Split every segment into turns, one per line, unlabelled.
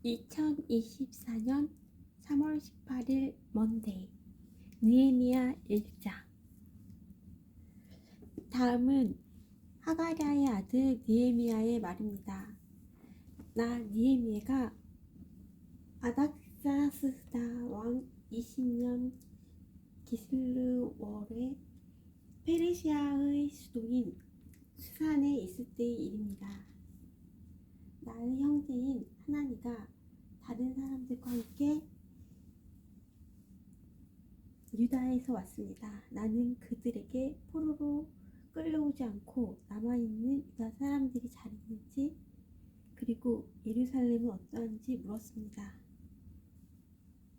2024년 3월 18일 먼데이 느헤미야 1장. 다음은 하가랴의 아들 느헤미야의 말입니다. 나 느헤미야가 아닥사스다 왕 20년 기슬르월에 페르시아의 수도인 수산에 있을 때의 일입니다. 나의 형제인 하나니가 다른 사람들과 함께 유다에서 왔습니다. 나는 그들에게 포로로 끌려오지 않고 남아있는 유다 사람들이 잘 있는지 그리고 예루살렘은 어떠한지 물었습니다.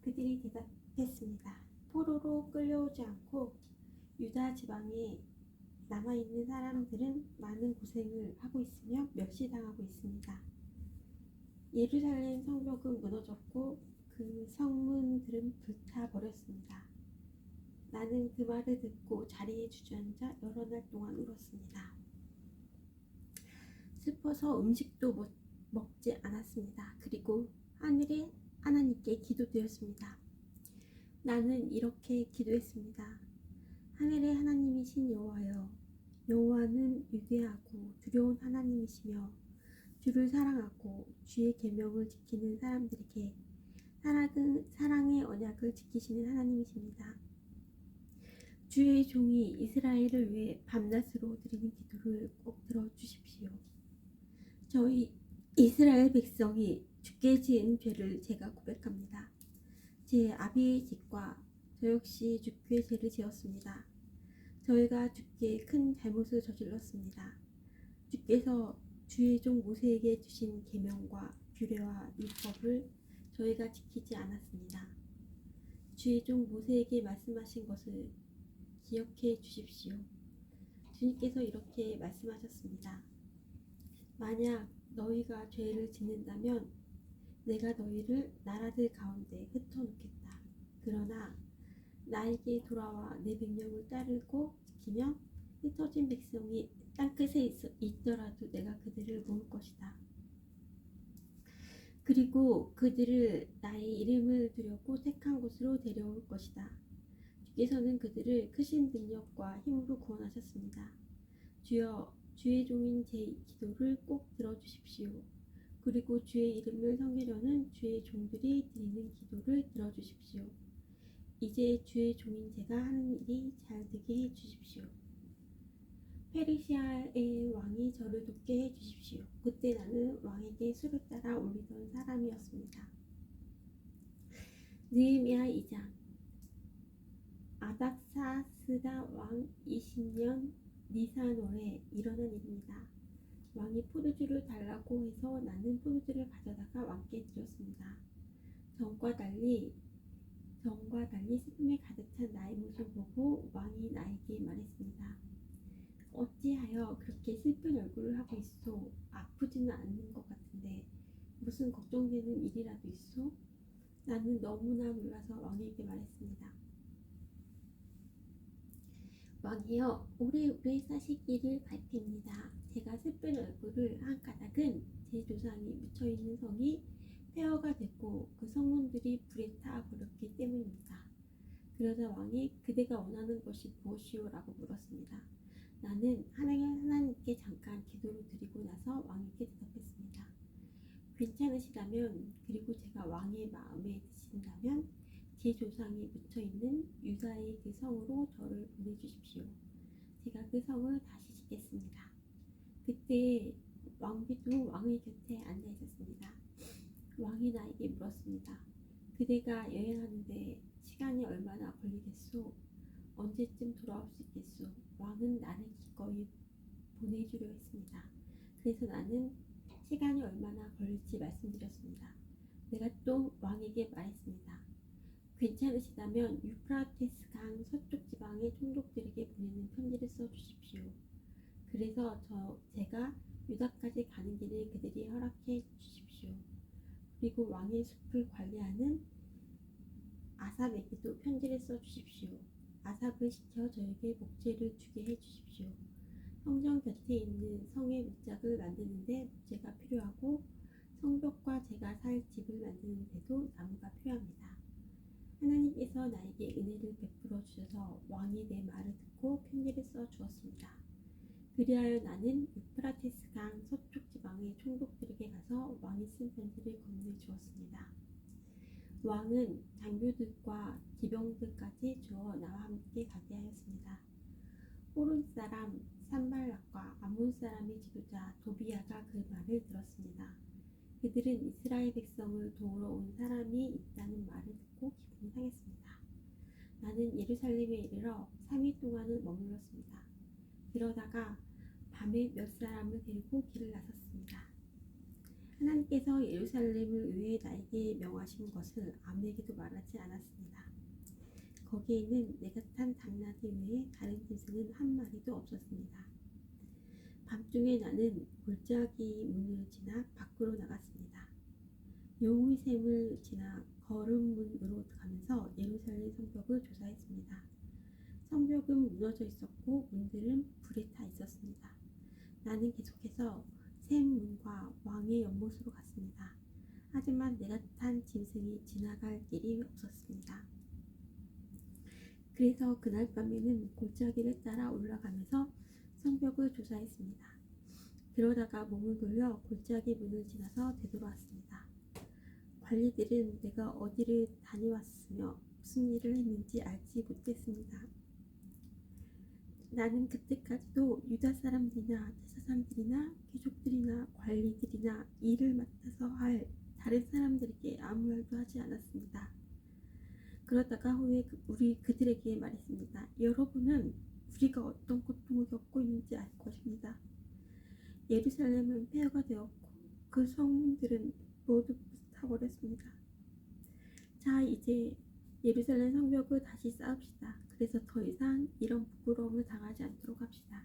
그들이 대답했습니다. 포로로 끌려오지 않고 유다 지방에 남아있는 사람들은 많은 고생을 하고 있으며 멸시당하고 있습니다. 예루살렘 성벽은 무너졌고 그 성문들은 불타버렸습니다. 나는 그 말을 듣고 자리에 주저앉아 여러 날 동안 울었습니다. 슬퍼서 음식도 먹지 않았습니다. 그리고 하늘의 하나님께 기도드렸습니다. 나는 이렇게 기도했습니다. 하늘의 하나님이신 여호와여, 여호와는 위대하고 두려운 하나님이시며 주를 사랑하고 주의 계명을 지키는 사람들에게 사랑의 언약을 지키시는 하나님이십니다. 주의 종이 이스라엘을 위해 밤낮으로 드리는 기도를 꼭 들어주십시오. 저희 이스라엘 백성이 주께 지은 죄를 제가 고백합니다. 제 아비의 집과 저 역시 주께 죄를 지었습니다. 저희가 주께 큰 잘못을 저질렀습니다. 주께서 주의 종 모세에게 주신 계명과 규례와 율법을 저희가 지키지 않았습니다. 주의 종 모세에게 말씀하신 것을 기억해 주십시오. 주님께서 이렇게 말씀하셨습니다. 만약 너희가 죄를 짓는다면 내가 너희를 나라들 가운데 흩어놓겠다. 그러나 나에게 돌아와 내 명령을 따르고 지키면 흩어진 백성이 땅끝에 있더라도 내가 그들을 모을 것이다. 그리고 그들을 나의 이름을 두려고 택한 곳으로 데려올 것이다. 주께서는 그들을 크신 능력과 힘으로 구원하셨습니다. 주여, 주의 종인 제 기도를 꼭 들어주십시오. 그리고 주의 이름을 섬기려는 주의 종들이 드리는 기도를 들어주십시오. 이제 주의 종인 제가 하는 일이 잘 되게 해주십시오. 페르시아의 왕이 저를 돕게 해주십시오. 그때 나는 왕에게 수를 따라 올리던 사람이었습니다. 느헤미야 2장. 아닥사스다 왕 20년 니산월에 일어난 일입니다. 왕이 포도주를 달라고 해서 나는 포도주를 가져다가 왕께 드렸습니다. 전과 달리 슬픔에 가득 찬 나의 모습을 보고 왕이 나에게 말했습니다. 어찌하여 그렇게 슬픈 얼굴을 하고 있소? 아프지는 않는 것 같은데 무슨 걱정되는 일이라도 있소? 나는 너무나 놀라서 왕에게 말했습니다. 왕이여, 오래오래 사시기를 바랍니다. 제가 슬픈 얼굴을 한 까닭은 제 조상이 묻혀있는 성이 폐허가 됐고 그 성문들이 불에 타 버렸기 때문입니다. 그러자 왕이 그대가 원하는 것이 무엇이오? 라고 물었습니다. 나는 하나님께 잠깐 기도를 드리고 나서 왕에게 대답했습니다. 괜찮으시다면, 그리고 제가 왕의 마음에 드신다면 제 조상이 묻혀있는 유다의 그 성으로 저를 보내주십시오. 제가 그 성을 다시 짓겠습니다. 그때 왕비도 왕의 곁에 앉아 있었습니다. 왕이 나에게 물었습니다. 그대가 여행하는데 시간이 얼마나 걸리겠소? 언제쯤 돌아올 수 있겠소? 왕은 나를 기꺼이 보내주려 했습니다. 그래서 나는 시간이 얼마나 걸릴지 말씀드렸습니다. 내가 또 왕에게 말했습니다. 괜찮으시다면 유프라테스 강 서쪽 지방의 총독들에게 보내는 편지를 써주십시오. 그래서 제가 유다까지 가는 길을 그들이 허락해 주십시오. 그리고 왕의 숲을 관리하는 아삽에게도 편지를 써주십시오. 아삽을 시켜 저에게 목재를 주게 해주십시오. 성전 곁에 있는 성의 문짝을 만드는데 목재가 필요하고 성벽과 제가 살 집을 위해도 나무가 필요합니다. 하나님께서 나에게 은혜를 베풀어 주셔서 왕이 내 말을 듣고 편지를 써 주었습니다. 그리하여 나는 유프라테스 강 서쪽 지방의 총독들에게 가서 왕이 쓴 편지를 건네 주었습니다. 왕은 장교들과 기병들까지 주어 나와 함께 가게 하였습니다. 호른 사람 산발락과 암몬 사람의 지도자 도비야가 그 말을 들었습니다. 그들은 이스라엘 백성을 도우러 온 사람이 있다는 말을 듣고 기분이 상했습니다. 나는 예루살렘에 이르러 3일 동안을 머물렀습니다. 그러다가 밤에 몇 사람을 데리고 길을 나섰습니다. 하나님께서 예루살렘을 위해 나에게 명하신 것을 아무에게도 말하지 않았습니다. 거기에는 내가 탄 당나귀 외에 다른 짐승은 한 마리도 없었습니다. 밤중에 나는 골짜기 문을 지나 밖으로 나갔습니다. 용의 샘을 지나 거름문으로 가면서 예루살렘 성벽을 조사했습니다. 성벽은 무너져 있었고 문들은 불에 타 있었습니다. 나는 계속해서 샘 문과 왕의 연못으로 갔습니다. 하지만 내가 탄 짐승이 지나갈 길이 없었습니다. 그래서 그날 밤에는 골짜기를 따라 올라가면서 성벽을 조사했습니다. 그러다가 몸을 돌려 골짜기 문을 지나서 되돌아왔습니다. 관리들은 내가 어디를 다녀왔으며 무슨 일을 했는지 알지 못했습니다. 나는 그때까지도 유다 사람들이나 제사 사람들이나 귀족들이나 관리들이나 일을 맡아서 할 다른 사람들에게 아무 말도 하지 않았습니다. 그러다가 후에 우리 그들에게 말했습니다. 여러분은 우리가 어떤 고통을 겪고 있는지 알 것입니다. 예루살렘은 폐허가 되었고 그 성문들은 모두 타버렸습니다. 자, 이제 예루살렘 성벽을 다시 쌓읍시다. 그래서 더 이상 이런 부끄러움을 당하지 않도록 합시다.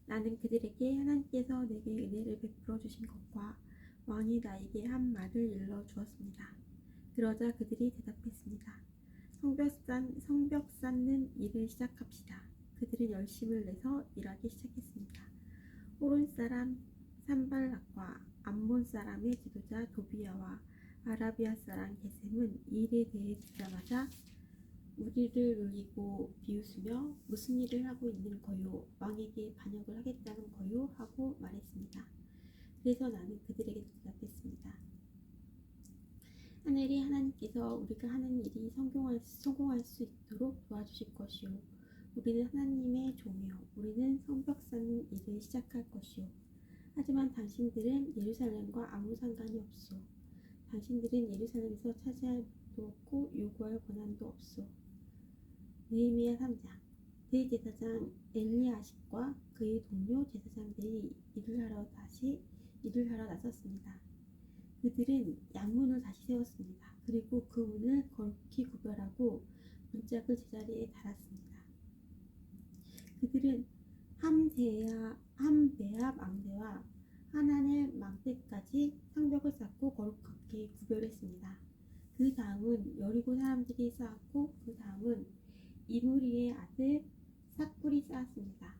나는 그들에게 하나님께서 내게 은혜를 베풀어 주신 것과 왕이 나에게 한 말을 일러 주었습니다. 그러자 그들이 대답했습니다. 성벽 쌓는 일을 시작합시다. 그들은 열심을 내서 일하기 시작했습니다. 호른 사람 산발락과 암몬 사람의 지도자 도비야와 아라비아 사람 게셈은 일에 대해 듣자마자 우리를 놀리고 비웃으며 무슨 일을 하고 있는 거요? 왕에게 반역을 하겠다는 거요? 하고 말했습니다. 그래서 나는 그들에게 대답했습니다. 하늘이 하나님께서 우리가 하는 일이 성공할 수 있도록 도와주실 것이요. 우리는 하나님의 종이요. 우리는 성벽 쌓는 일을 시작할 것이요. 하지만 당신들은 예루살렘과 아무 상관이 없소. 당신들은 예루살렘에서 차지할 것도 없고 요구할 권한도 없소. 느헤미야 3장. 대제사장 엘리야십과 그의 동료 제사장들이 일을 하러 나섰습니다. 그들은 양문을 다시 세웠습니다. 그리고 그 문을 거룩히 구별하고 문짝을 제자리에 달았습니다. 그들은 함배압 망대와 하나넬 망대까지 성벽을 쌓고 거룩하게 구별했습니다. 그 다음은 여리고 사람들이 쌓았고 그 다음은 이므리의 아들 삭불이 쌓았습니다.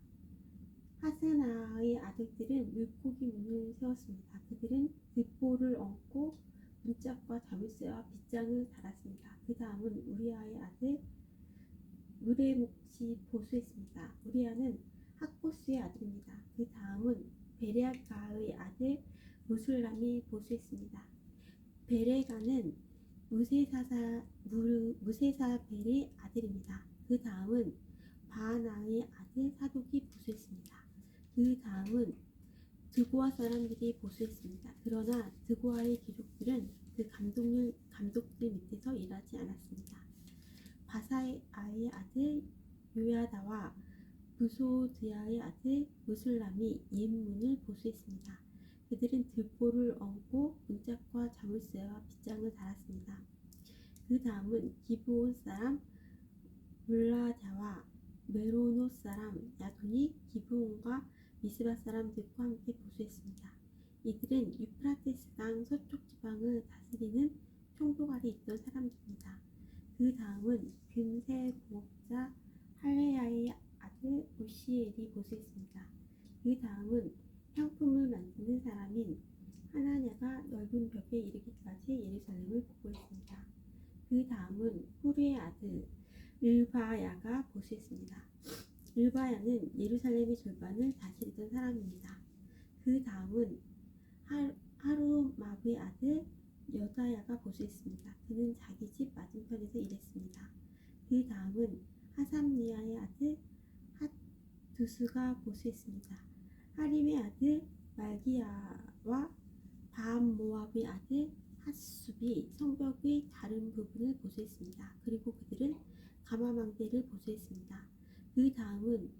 하스나의 아들들은 물고기 문을 세웠습니다. 그들은 득보를 얹고 문짝과 자물쇠와 빗장을 달았습니다. 그 다음은 우리아의 아들 무레목시 보수했습니다. 우리아는 학보스의 아들입니다. 그 다음은 베레가의 아들 무술람이 보수했습니다. 베레가는 무세사벨의 아들입니다. 그 다음은 바하나의 아들 사독이 보수했습니다. 그 다음은 드고아 사람들이 보수했습니다. 그러나 드고아의 귀족들은 그 감독들 밑에서 일하지 않았습니다. 바사의 아들 요야다와 부소드야의 아들 무술람이 옛문을 보수했습니다. 그들은 들보를 얹고 문짝과 자물쇠와 빗장을 달았습니다. 그 다음은 기브온 사람 물라자와 메로노 사람 야돈이 기브온과 미스바 사람들과 함께 보수했습니다. 이들은 유프라테스 강 서쪽 지방을 다스리는 총독 아래 있던 사람들입니다. 그 다음은 금세 공업자 할레야의 아들 우시엘이 보수했습니다. 그 다음은 향품을 만드는 사람인 하나냐가 넓은 벽에 이르기까지 예루살렘을 보고했습니다. 그 다음은 후르의 아들 르바야가 보수했습니다. 르바야는 예루살렘의 절반을 다스리던 사람입니다. 그 다음은 하루마브의 아들 여다야가 보수했습니다. 그는 자기 집 맞은편에서 일했습니다. 그 다음은 하삼리아의 아들 핫두스가 보수했습니다. 하림의 아들 말기야와 바암모압의 아들 핫숲이 성벽의 다른 부분을 보수했습니다. 그리고 그들은 가마망대를 보수했습니다. 그 다음은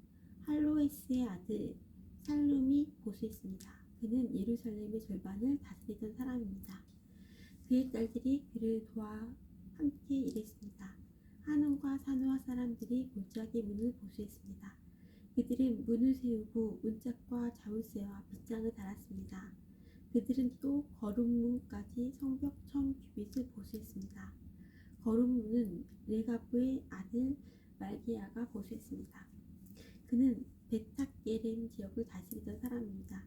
할로에스의 아들 살룸이 보수했습니다. 그는 예루살렘의 절반을 다스리던 사람입니다. 그의 딸들이 그를 도와 함께 일했습니다. 한움과 산호와 사람들이 골짜기 문을 보수했습니다. 그들은 문을 세우고 문짝과 자물쇠와 빗장을 달았습니다. 그들은 또 거름문까지 성벽 1000규빗을 보수했습니다. 거름문은 레가브의 아들 말기야가 보수했습니다. 그는 베탁게렘 지역을 다스리던 사람입니다.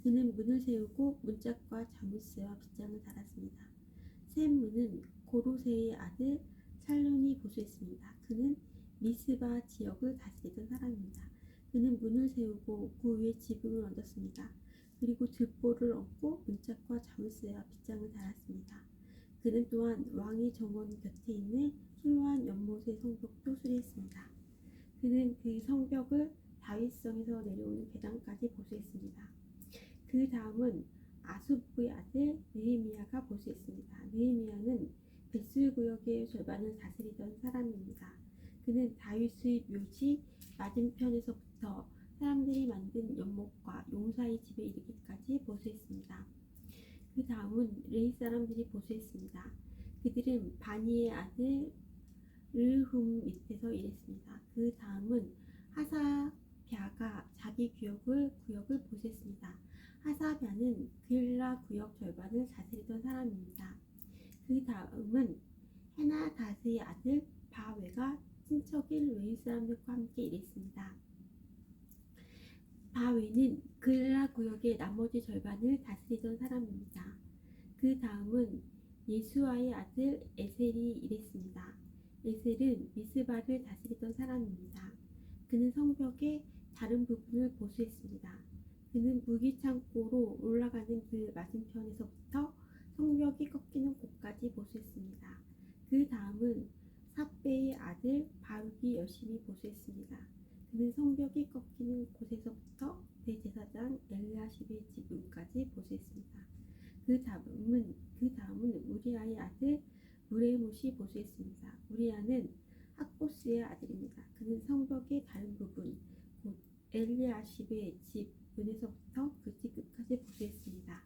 그는 문을 세우고 문짝과 자물쇠와 빗장을 달았습니다. 샘문은 고로세의 아들 샬론이 보수했습니다. 그는 미스바 지역을 다스리던 사람입니다. 그는 문을 세우고 그 위에 지붕을 얹었습니다. 그리고 들보를 얹고 문짝과 자물쇠와 빗장을 달았습니다. 그는 또한 왕의 정원 곁에 있는 훌륭한 연못의 성벽도 수리했습니다. 그는 그 성벽을 다윗성에서 내려오는 계단까지 보수했습니다. 그 다음은 아수부의 아들 느헤미야가 보수했습니다. 느헤미야는 벳술 구역의 절반을 다스리던 사람입니다. 그는 다윗의 묘지 맞은편에서부터 사람들이 만든 연못과 용사의 집에 이르기까지 보수했습니다. 그 다음은 레이 사람들이 보수했습니다. 그들은 바니의 아들 르훔 밑에서 일했습니다. 그 다음은 하사랴가 자기 구역을 보수했습니다. 하사랴는 길라 구역 절반을 다스리던 사람입니다. 그 다음은 헤나다스의 아들 바웨가 친척인 레위 사람들과 함께 일했습니다. 바웨는 길라 구역의 나머지 절반을 다스리던 사람입니다. 그 다음은 예수아의 아들 에셀이 일했습니다. 에셀은 미스바를 다스리던 사람입니다. 그는 성벽의 다른 부분을 보수했습니다. 그는 무기창고로 올라가는 그 맞은편에서부터 성벽이 꺾이는 곳까지 보수했습니다. 그 다음은 삽베의 아들 바룩이 열심히 보수했습니다. 그는 성벽이 꺾이는 곳에서부터 대제사장 엘리야십의 지붕까지 보수했습니다. 그 다음은 우리아의 아들 무레못이 보수했습니다. 우리아는 학보스의 아들입니다. 그는 성벽의 다른 부분, 곧 엘리야십의 집 문에서부터 그 집 끝까지 보수했습니다.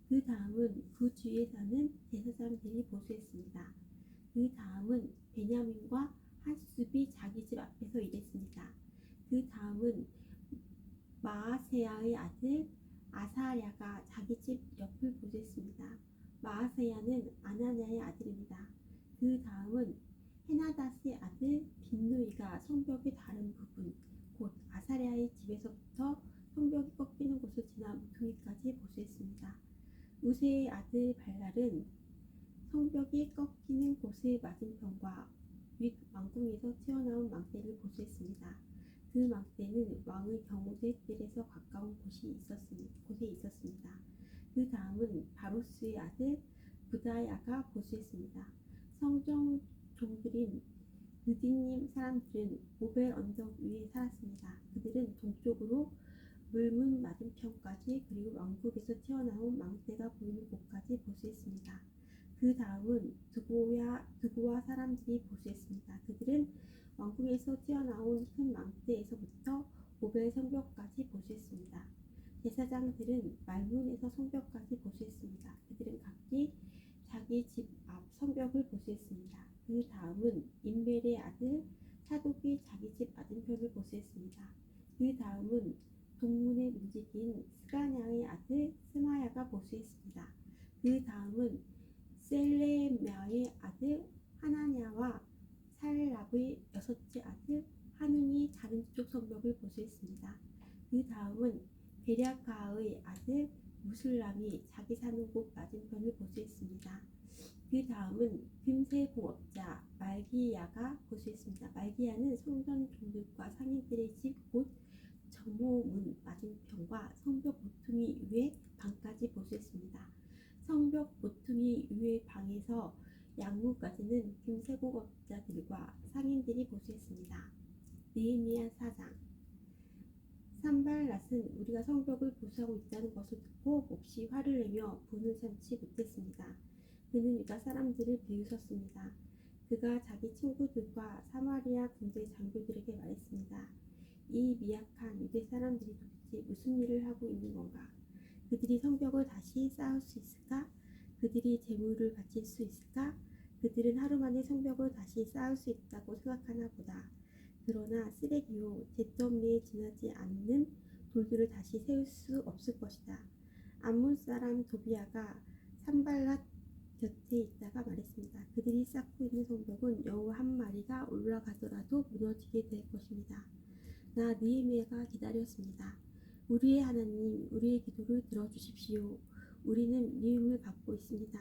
그 다음은 그 주위에 사는 제사장들이 보수했습니다. 그 다음은 베냐민과 핫숲이 자기 집 앞에서 일했습니다. 그 다음은 마아세야의 아들 아사랴가 자기 집 옆을 보수했습니다. 마아세야는 아나냐의 아들입니다. 그 다음은 헤나다스의 아들 빈누이가 성벽의 다른 부분, 곧 아사랴의 집에서부터 성벽이 꺾이는 곳을 지나 모퉁이까지 보수했습니다. 우세의 아들 발랄은 성벽이 꺾이는 곳의 맞은편과 윗 왕궁에서 튀어나온 망대를 보수했습니다. 그 망대는 왕의 경호대 뜰에서 가까운 곳에 있었습니다. 그 다음은 바로스의 아들 부다야가 보수했습니다. 성정 종들인 느디님 사람들은 오벨 언덕 위에 살았습니다. 그들은 동쪽으로 물문 맞은편까지 그리고 왕국에서 튀어나온 망대가 보이는 곳까지 보수했습니다. 그 다음은 두고와 사람들이 보수했습니다. 그들은 왕궁에서 튀어나온 큰 망대에서부터 오벨 성벽까지 보수했습니다. 제사장들은 말문에서 성벽까지 보수했습니다. 그들은 각기 자기 집 앞 성벽을 보수했습니다. 그 다음은 임멜의 아들 사독이 자기 집 맞은편을 보수했습니다. 그 다음은 동문에 움직인 스가냐의 아들 스마야가 보수했습니다. 그 다음은 셀레미아의 아들 하나냐와 살랍의 여섯째 아들 하눈이 다른 쪽 성벽을 보수했습니다. 그 다음은 베랴가의 아들 무술람이 그 다음은 금세 공업자 말기야가 보수했습니다. 말기야는 성전 종들과 상인들의 집 곧 정오문 맞은편과 성벽 모퉁이 위에 방까지 보수했습니다. 성벽 모퉁이 위의 방에서 양무까지는 금세 공업자들과 상인들이 보수했습니다. 느헤미야 4장. 산발랏은 우리가 성벽을 보수하고 있다는 것을 듣고 몹시 화를 내며 분을 참지 못했습니다. 그는 유다 사람들을 비웃었습니다. 그가 자기 친구들과 사마리아 군대 장교들에게 말했습니다. 이 미약한 유대 사람들이 도대체 무슨 일을 하고 있는 건가? 그들이 성벽을 다시 쌓을 수 있을까? 그들이 재물을 바칠 수 있을까? 그들은 하루 만에 성벽을 다시 쌓을 수 있다고 생각하나 보다. 그러나 쓰레기요 잿더미에 지나지 않는 돌들을 다시 세울 수 없을 것이다. 암몬 사람 도비아가 산발랏 곁에 있다가 말했습니다. 그들이 쌓고 있는 성벽은 여우 한 마리가 올라가더라도 무너지게 될 것입니다. 나 느헤미야가 기다렸습니다. 우리의 하나님, 우리의 기도를 들어주십시오. 우리는 미움을 받고 있습니다.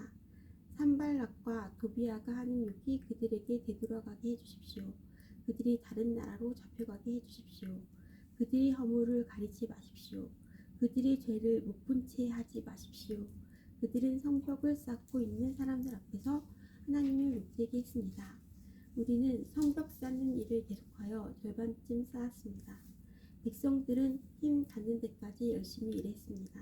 산발랏과 도비아가 하는 욕이 그들에게 되돌아가게 해주십시오. 그들이 다른 나라로 잡혀가게 해주십시오. 그들이 허물을 가리지 마십시오. 그들이 죄를 못 본 채 하지 마십시오. 그들은 성벽을 쌓고 있는 사람들 앞에서 하나님을 욕되게 했습니다. 우리는 성벽 쌓는 일을 계속하여 절반쯤 쌓았습니다. 백성들은 힘 닿는 데까지 열심히 일했습니다.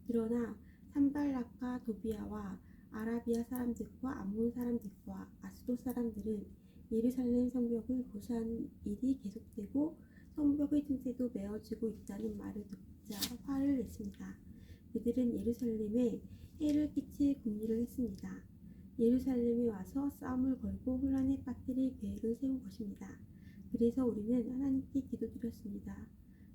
그러나 산발랏과 도비아와 아라비아 사람들과 암몬 사람들과 아수도 사람들은 예루살렘 성벽을 보수하는 일이 계속되고 성벽의 틈새도 메어지고 있다는 말을 듣자 화를 냈습니다. 그들은 예루살렘에 해를 끼칠 궁리를 했습니다. 예루살렘에 와서 싸움을 걸고 혼란에 빠뜨릴 계획을 세운 것입니다. 그래서 우리는 하나님께 기도드렸습니다.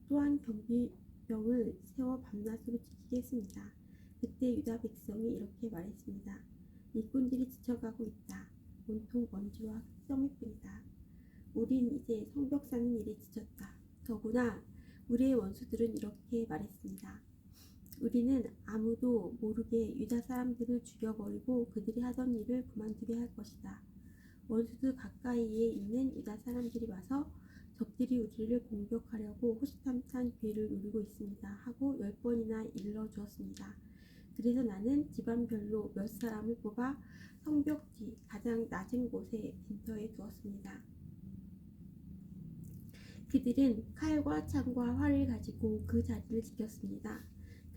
또한 경비병을 세워 밤낮으로 지키게 했습니다. 그때 유다 백성이 이렇게 말했습니다. 일꾼들이 지쳐가고 있다. 온통 먼지와 흙더미뿐이다. 우린 이제 성벽 쌓는 일에 지쳤다. 더구나 우리의 원수들은 이렇게 말했습니다. 우리는 아무도 모르게 유다 사람들을 죽여버리고 그들이 하던 일을 그만두게 할 것이다. 원수들 가까이에 있는 유다 사람들이 와서 적들이 우리를 공격하려고 호시탐탐 기회를 노리고 있습니다 하고 10번이나 일러주었습니다. 그래서 나는 집안별로 몇 사람을 뽑아 성벽 뒤 가장 낮은 곳에 빈터에 두었습니다. 그들은 칼과 창과 활을 가지고 그 자리를 지켰습니다.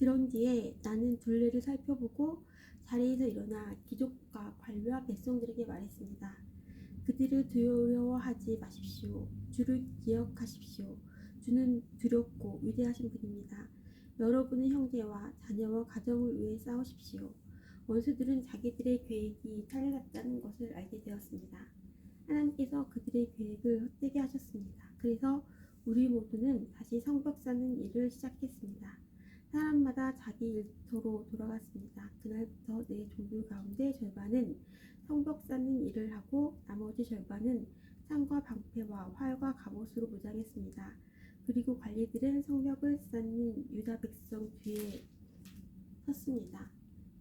그런 뒤에 나는 둘레를 살펴보고 자리에서 일어나 귀족과 관료와 백성들에게 말했습니다. 그들을 두려워하지 마십시오. 주를 기억하십시오. 주는 두렵고 위대하신 분입니다. 여러분의 형제와 자녀와 가정을 위해 싸우십시오. 원수들은 자기들의 계획이 탈났다는 것을 알게 되었습니다. 하나님께서 그들의 계획을 헛되게 하셨습니다. 그래서 우리 모두는 다시 성벽 쌓는 일을 시작했습니다. 사람마다 자기 일터로 돌아갔습니다. 그날부터 내 종들 가운데 절반은 성벽 쌓는 일을 하고 나머지 절반은 창과 방패와 활과 갑옷으로 무장했습니다. 그리고 관리들은 성벽을 쌓는 유다 백성 뒤에 섰습니다.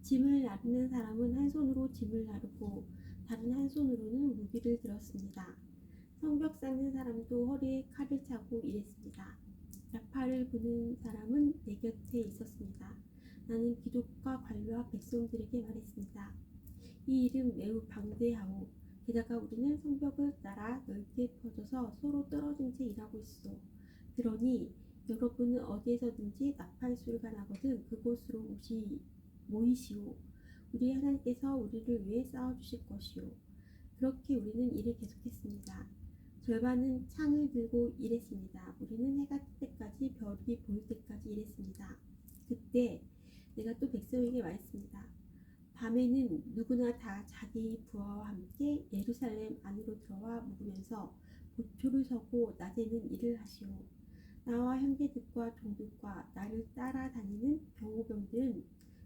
짐을 나르는 사람은 한 손으로 짐을 나르고 다른 한 손으로는 무기를 들었습니다. 성벽 쌓는 사람도 허리에 칼을 차고 일했습니다. 나팔을 부는 사람은 내 곁에 있었습니다. 나는 귀족과 관료와 백성들에게 말했습니다. 이 일은 매우 방대하오. 게다가 우리는 성벽을 따라 넓게 퍼져서 서로 떨어진 채 일하고 있어. 그러니 여러분은 어디에서든지 나팔 소리가 나거든 그곳으로 모이시오. 우리 하나님께서 우리를 위해 싸워주실 것이오. 그렇게 우리는 일을 계속했습니다. 절반은 창을 들고 일했습니다. 우리는 해가 뜰 때까지 별이 보일 때까지 일했습니다. 그때 내가 또 백성에게 말했습니다. 밤에는 누구나 다 자기 부하와 함께 예루살렘 안으로 들어와 묵으면서 보초를 서고 낮에는 일을 하시오. 나와 형제들과 종들과 나를 따라다니는 경호병들은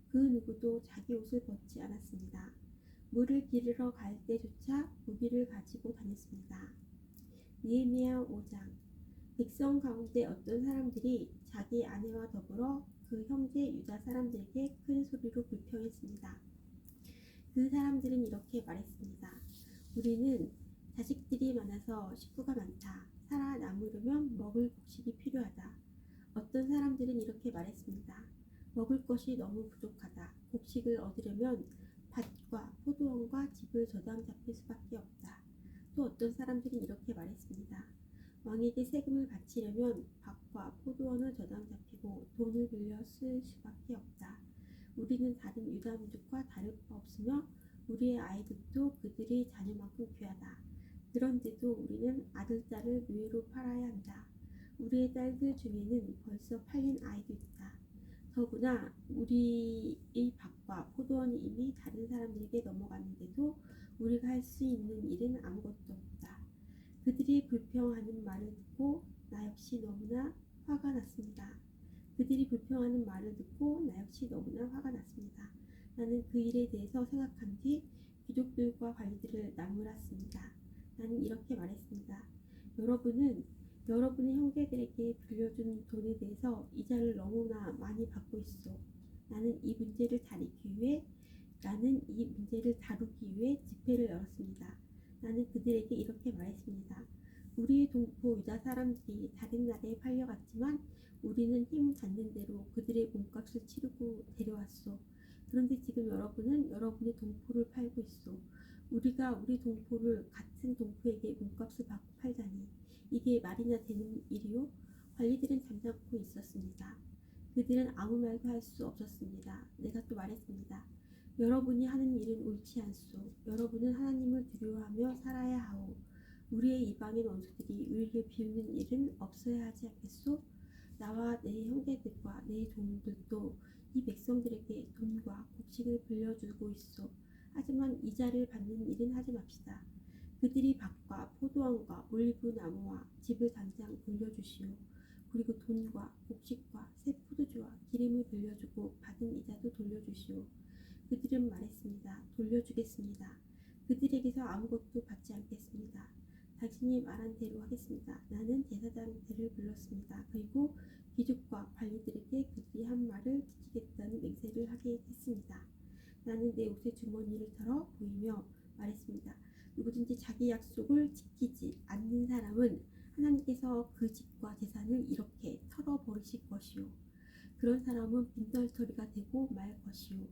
그 누구도 자기 옷을 벗지 않았습니다. 물을 기르러 갈 때조차 무기를 가지고 다녔습니다. 느헤미야 5장. 백성 가운데 어떤 사람들이 자기 아내와 더불어 그 형제 유다 사람들에게 큰 소리로 불평했습니다. 그 사람들은 이렇게 말했습니다. 우리는 자식들이 많아서 식구가 많다. 살아남으려면 먹을 곡식이 필요하다. 어떤 사람들은 이렇게 말했습니다. 먹을 것이 너무 부족하다. 곡식을 얻으려면 밭과 포도원과 집을 저당 잡힐 수밖에 없다. 또 어떤 사람들은 이렇게 말했습니다. 왕에게 세금을 바치려면 밭과 포도원을 저당 잡히고 돈을 빌려 쓸 수밖에 없다. 우리는 다른 유다 민족과 다를 바 없으며 우리의 아이들도 그들의 자녀만큼 귀하다. 그런데도 우리는 아들, 딸을 노예로 팔아야 한다. 우리의 딸들 중에는 벌써 팔린 아이도 있다. 더구나 우리의 밭과 포도원이 이미 다른 사람들에게 넘어갔는데도 우리가 할 수 있는 일은 아무것도 없다. 그들이 불평하는 말을 듣고 나 역시 너무나 화가 났습니다. 그들이 불평하는 말을 듣고 나 역시 너무나 화가 났습니다. 나는 그 일에 대해서 생각한 뒤 귀족들과 관리들을 나무랐습니다. 나는 이렇게 말했습니다. 여러분은 여러분의 형제들에게 빌려준 돈에 대해서 이자를 너무나 많이 받고 있어. 나는 이 문제를 다루기 위해 집회를 열었습니다. 나는 그들에게 이렇게 말했습니다. 우리의 동포 유다 사람들이 다른 나라에 팔려갔지만 우리는 힘 닿는 대로 그들의 몸값을 치르고 데려왔어. 그런데 지금 여러분은 여러분의 동포를 팔고 있어. 우리가 우리 동포를 같은 동포에게 몸값을 받고 팔다니. 이게 말이나 되는 일이요? 관리들은 잠잠고 있었습니다. 그들은 아무 말도 할 수 없었습니다. 내가 또 말했습니다. 여러분이 하는 일은 옳지 않소. 여러분은 하나님을 두려워하며 살아야 하오. 우리의 이방인 원수들이 우리를 비웃는 일은 없어야 하지 않겠소? 나와 내 형제들과 내 종들도 이 백성들에게 돈과 곡식을 빌려주고 있어. 하지만 이자를 받는 일은 하지 맙시다. 그들이 밭과 포도원과 올리브 나무와 집을 당장 돌려주시오. 그리고 돈과 곡식과 새 포도주와 기름을 빌려주고 받은 이자도 돌려주시오. 그들은 말했습니다. 돌려주겠습니다. 그들에게서 아무것도 받지 않겠습니다. 당신이 말한 대로 하겠습니다. 나는 제사장들을 불렀습니다. 그리고 귀족과 관리들에게 그들이 한 말을 지키겠다는 맹세를 하게 했습니다. 나는 내 옷의 주머니를 털어 보이며 말했습니다. 누구든지 자기 약속을 지키지 않는 사람은 하나님께서 그 집과 재산을 이렇게 털어버리실 것이요. 그런 사람은 빈털터리가 되고 말 것이요.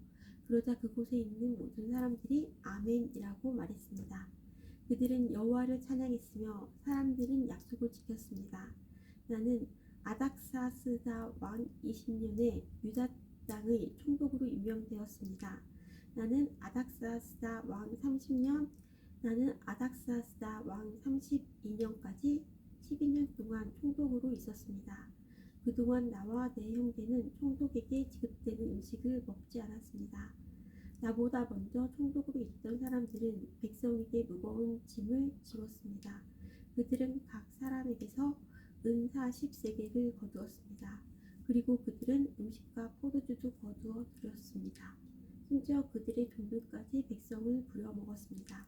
그러자 그곳에 있는 모든 사람들이 아멘이라고 말했습니다. 그들은 여호와를 찬양했으며 사람들은 약속을 지켰습니다. 나는 아닥사스다 왕 20년에 유다 땅의 총독으로 임명되었습니다. 나는 아닥사스다 왕 30년, 나는 아닥사스다 왕 32년까지 12년 동안 총독으로 있었습니다. 그동안 나와 내 형제는 총독에게 지급되는 음식을 먹지 않았습니다. 나보다 먼저 총독으로 있던 사람들은 백성에게 무거운 짐을 지웠습니다. 그들은 각 사람에게서 은 40세겔을 거두었습니다. 그리고 그들은 음식과 포도주도 거두어 드렸습니다. 심지어 그들의 종들까지 백성을 부려먹었습니다.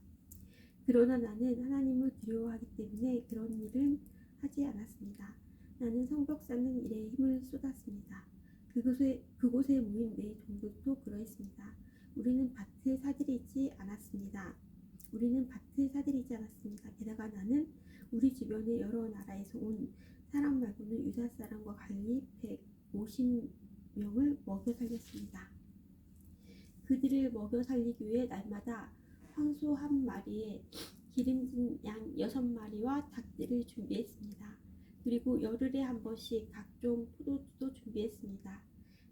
그러나 나는 하나님을 두려워하기 때문에 그런 일은 하지 않았습니다. 나는 성벽 쌓는 일에 힘을 쏟았습니다. 그곳에 모인 내 종들도 그러했습니다. 우리는 밭을 사들이지 않았습니다. 게다가 나는 우리 주변의 여러 나라에서 온 사람 말고는 유다 사람과 관리 150명을 먹여 살렸습니다. 그들을 먹여 살리기 위해 날마다 황소 한 마리에 기름진 양 6마리와 닭들을 준비했습니다. 그리고 열흘에 한 번씩 각종 포도주도 준비했습니다.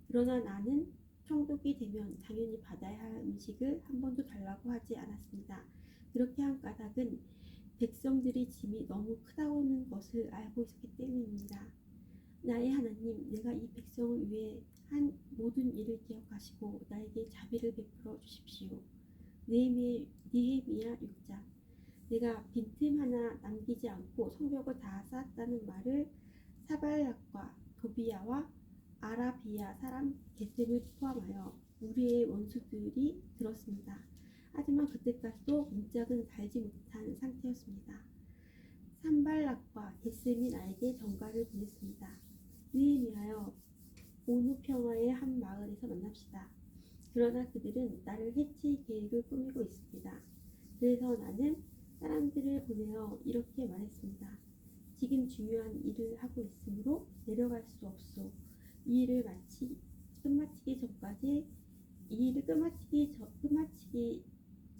그러나 나는 총독이 되면 당연히 받아야 할 음식을 한 번도 달라고 하지 않았습니다. 그렇게 한 까닭은 백성들의 짐이 너무 크다는 것을 알고 있었기 때문입니다. 나의 하나님, 내가 이 백성을 위해 한 모든 일을 기억하시고 나에게 자비를 베풀어 주십시오. 느헤미야 6장. 내가 빈틈 하나 남기지 않고 성벽을 다 쌓았다는 말을 사발락과 도비야와 아라비아 사람 게셈을 포함하여 우리의 원수들이 들었습니다. 하지만 그때까지도 문짝은 달지 못한 상태였습니다. 산발락과 게셈이 나에게 전가를 보냈습니다. 느헤미야여, 오누 평화의 한 마을에서 만납시다. 그러나 그들은 나를 해칠 계획을 꾸미고 있습니다. 그래서 나는 사람들을 보내어 이렇게 말했습니다. 지금 중요한 일을 하고 있으므로 내려갈 수 없소. 이 일을 끝마치기 전까지 이 일을 끝마치기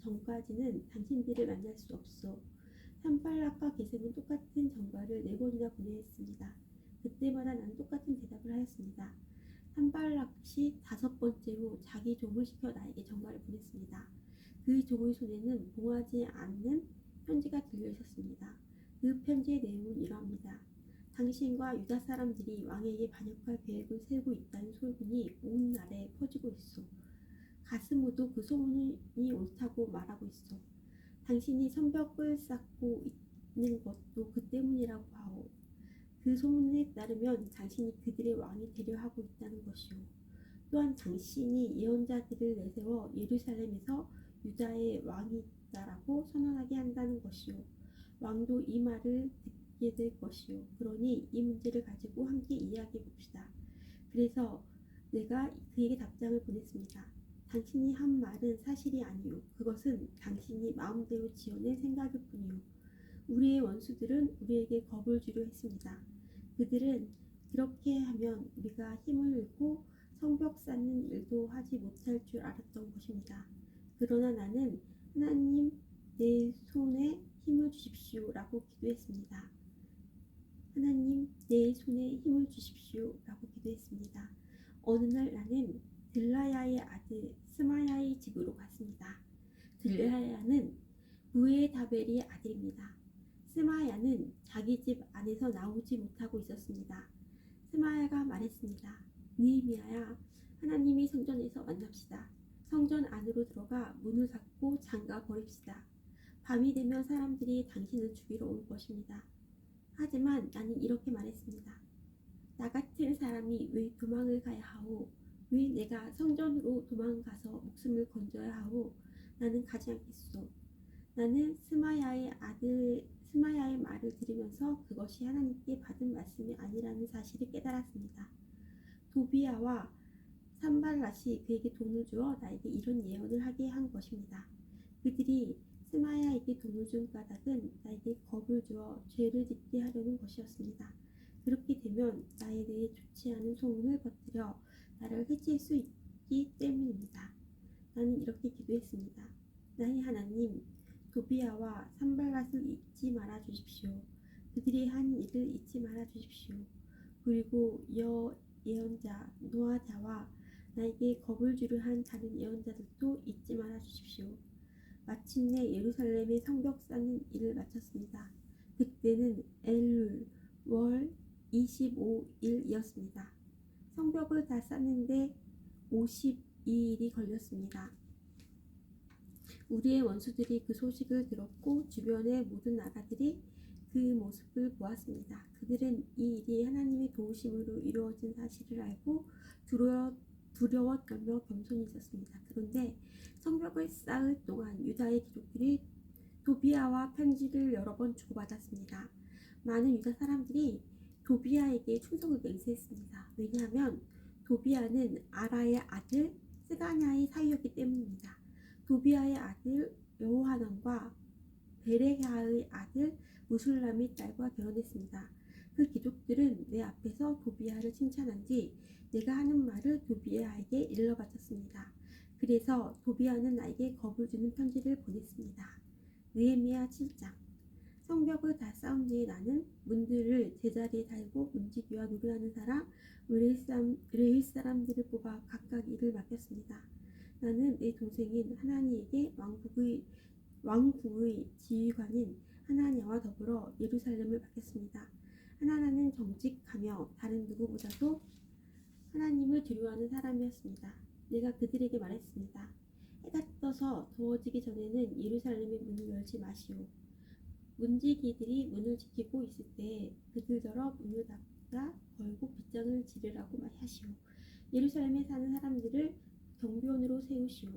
전까지는 당신들을 만날 수 없소. 산발락과 게셈은 똑같은 전과를 4번이나 보내야 했습니다. 그때마다 나는 똑같은 대답을 하였습니다. 산발락이 5번째로 자기 종을 시켜 나에게 전과를 보냈습니다. 그 종의 손에는 봉하지 않는 편지가 들려 있었습니다. 그 편지의 내용은 이러합니다. 당신과 유다 사람들이 왕에게 반역할 계획을 세우고 있다는 소문이 온 나라에 퍼지고 있어. 가스무도 그 소문이 옳다고 말하고 있어. 당신이 성벽을 쌓고 있는 것도 그 때문이라고 하오. 그 소문에 따르면 당신이 그들의 왕이 되려 하고 있다는 것이오. 또한 당신이 예언자들을 내세워 예루살렘에서 유다의 왕이 있다라고 선언하게 한다는 것이오. 왕도 이 말을 듣게 될 것이오. 그러니 이 문제를 가지고 함께 이야기해 봅시다. 그래서 내가 그에게 답장을 보냈습니다. 당신이 한 말은 사실이 아니오. 그것은 당신이 마음대로 지어낸 생각일 뿐이오. 우리의 원수들은 우리에게 겁을 주려 했습니다. 그들은 그렇게 하면 우리가 힘을 잃고 성벽 쌓는 일도 하지 못할 줄 알았던 것입니다. 그러나 나는 하나님 내 손에 힘을 주십시오 라고 기도했습니다. 하나님 내 손에 힘을 주십시오 라고 기도했습니다. 어느 날 나는 들라야의 아들 스마야의 집으로 갔습니다. 들라야는 무에다벨의 아들입니다. 스마야는 자기 집 안에서 나오지 못하고 있었습니다. 스마야가 말했습니다. 느헤미야야, 하나님이 성전에서 만납시다. 성전 안으로 들어가 문을 닫고 잠가 버립시다. 밤이 되면 사람들이 당신을 죽이러 올 것입니다. 하지만 나는 이렇게 말했습니다. 나 같은 사람이 왜 도망을 가야 하오? 왜 내가 성전으로 도망가서 목숨을 건져야 하오? 나는 가지 않겠소. 나는 스마야의 말을 들으면서 그것이 하나님께 받은 말씀이 아니라는 사실을 깨달았습니다. 도비야와 산발랏이 그에게 돈을 주어 나에게 이런 예언을 하게 한 것입니다. 그들이 스마야에게 돈을 준 까닭은 나에게 겁을 주어 죄를 짓게 하려는 것이었습니다. 그렇게 되면 나에 대해 좋지 않은 소문을 퍼뜨려 나를 해칠 수 있기 때문입니다. 나는 이렇게 기도했습니다. 나의 하나님, 도비야와 산발랏을 잊지 말아 주십시오. 그들이 한 일을 잊지 말아 주십시오. 그리고 예언자 노아자와 나에게 겁을 주려 한 다른 예언자들도 잊지 말아 주십시오. 마침내 예루살렘의 성벽 쌓는 일을 마쳤습니다. 그때는 엘룰 월 25일이었습니다. 성벽을 다 쌓는데 52일이 걸렸습니다. 우리의 원수들이 그 소식을 들었고 주변의 모든 나라들이 그 모습을 보았습니다. 그들은 이 일이 하나님의 도우심으로 이루어진 사실을 알고 두려워 떨며 겸손히 있었습니다. 그런데 성벽을 쌓을 동안 유다의 귀족들이 도비야와 편지를 여러 번 주고받았습니다. 많은 유다 사람들이 도비야에게 충성을 맹세했습니다. 왜냐하면 도비야는 아라의 아들 스가냐의 사위였기 때문입니다. 도비야의 아들 여호하난과 베레야의 아들 무술람의 딸과 결혼했습니다. 그 귀족들은 내 앞에서 도비야를 칭찬한 뒤 내가 하는 말을 도비야에게 일러 바쳤습니다. 그래서 도비야는 나에게 겁을 주는 편지를 보냈습니다. 느헤미야 7장. 성벽을 다 쌓은 뒤에 나는 문들을 제자리에 달고 문지기와 노래하는 사람, 레위 사람들을 뽑아 각각 일을 맡겼습니다. 나는 내 동생인 하나니에게 왕궁의 지휘관인 하나냐와 더불어 예루살렘을 맡겼습니다. 하나냐는 정직하며 다른 누구보다도 하나님을 두려워하는 사람이었습니다. 내가 그들에게 말했습니다. 해가 떠서 더워지기 전에는 예루살렘의 문을 열지 마시오. 문지기들이 문을 지키고 있을 때 그들더러 문을 닫아 걸고 빗장을 지르라고 하시오. 예루살렘에 사는 사람들을 경비원으로 세우시오.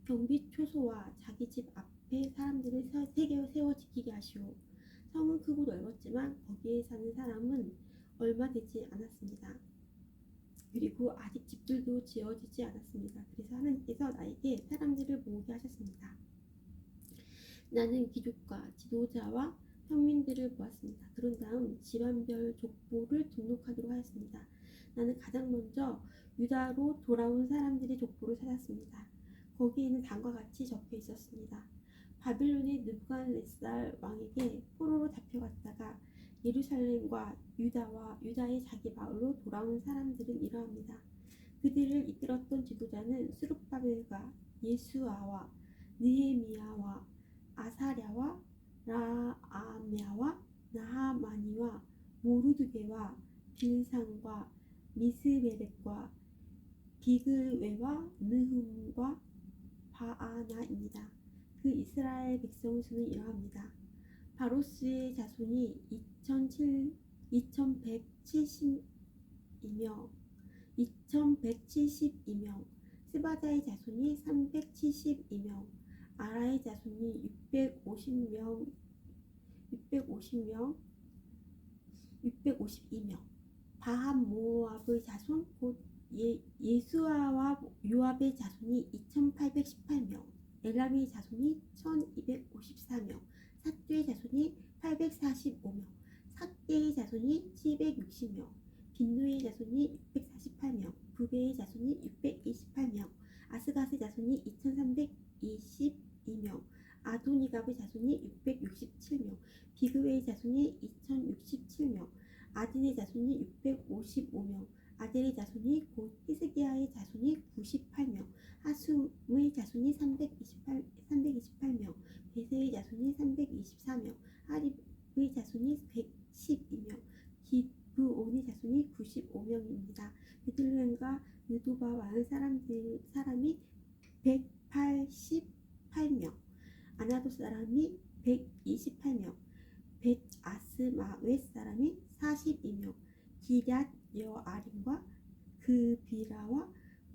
경비 초소와 자기 집 앞에 사람들을 세워 지키게 하시오. 성은 크고 넓었지만 거기에 사는 사람은 얼마 되지 않았습니다. 그리고 아직 집들도 지어지지 않았습니다. 그래서 하나님께서 나에게 사람들을 모으게 하셨습니다. 나는 귀족과 지도자와 평민들을 모았습니다. 그런 다음 집안별 족보를 등록하도록 하였습니다. 나는 가장 먼저 유다로 돌아온 사람들의 족보를 찾았습니다. 거기에는 다음과 같이 적혀 있었습니다. 바빌론의 느부갓네살 왕에게 포로로 잡혀갔다가 예루살렘과 유다와 유다의 자기 마을로 돌아온 사람들은 이러합니다. 그들을 이끌었던 지도자는 스룹바벨과 예수아와 느헤미야와 아사랴와 라아мя와 나하마니와 모르드게와 빌상과 미스베렉과 비그웨와 느훔과 바아나입니다. 그 이스라엘 백성의 수는 이러합니다. 바로스의 자손이 2172명, 스바자의 자손이 372명, 아라의 자손이 652명, 바한 모압의 자손 곧 예수아와 요압의 자손이 2818명, 엘람의 자손이 1254명, 삿두의 자손이 845명, 삭개의 자손이 760명, 빈누의 자손이 648명, 부베의 자손이 628명, 아스갓의 자손이 2322명, 아도니갑의 자손이 667명, 비그웨의 자손이 2067명, 아딘의 자손이 655명, 아델의 자손이 곧 히스기야의 자손이 98명, 하숨의 자손이 328명, 베세의 자손이 324명, 하립의 자손이 112명, 기브온의 자손이 95명입니다. 베들레헴과 느도바 많은 사람이 188명, 아나도 사람이 128명, 벳아스마웻 사람이 42명, 기럇 여아림과 그비라와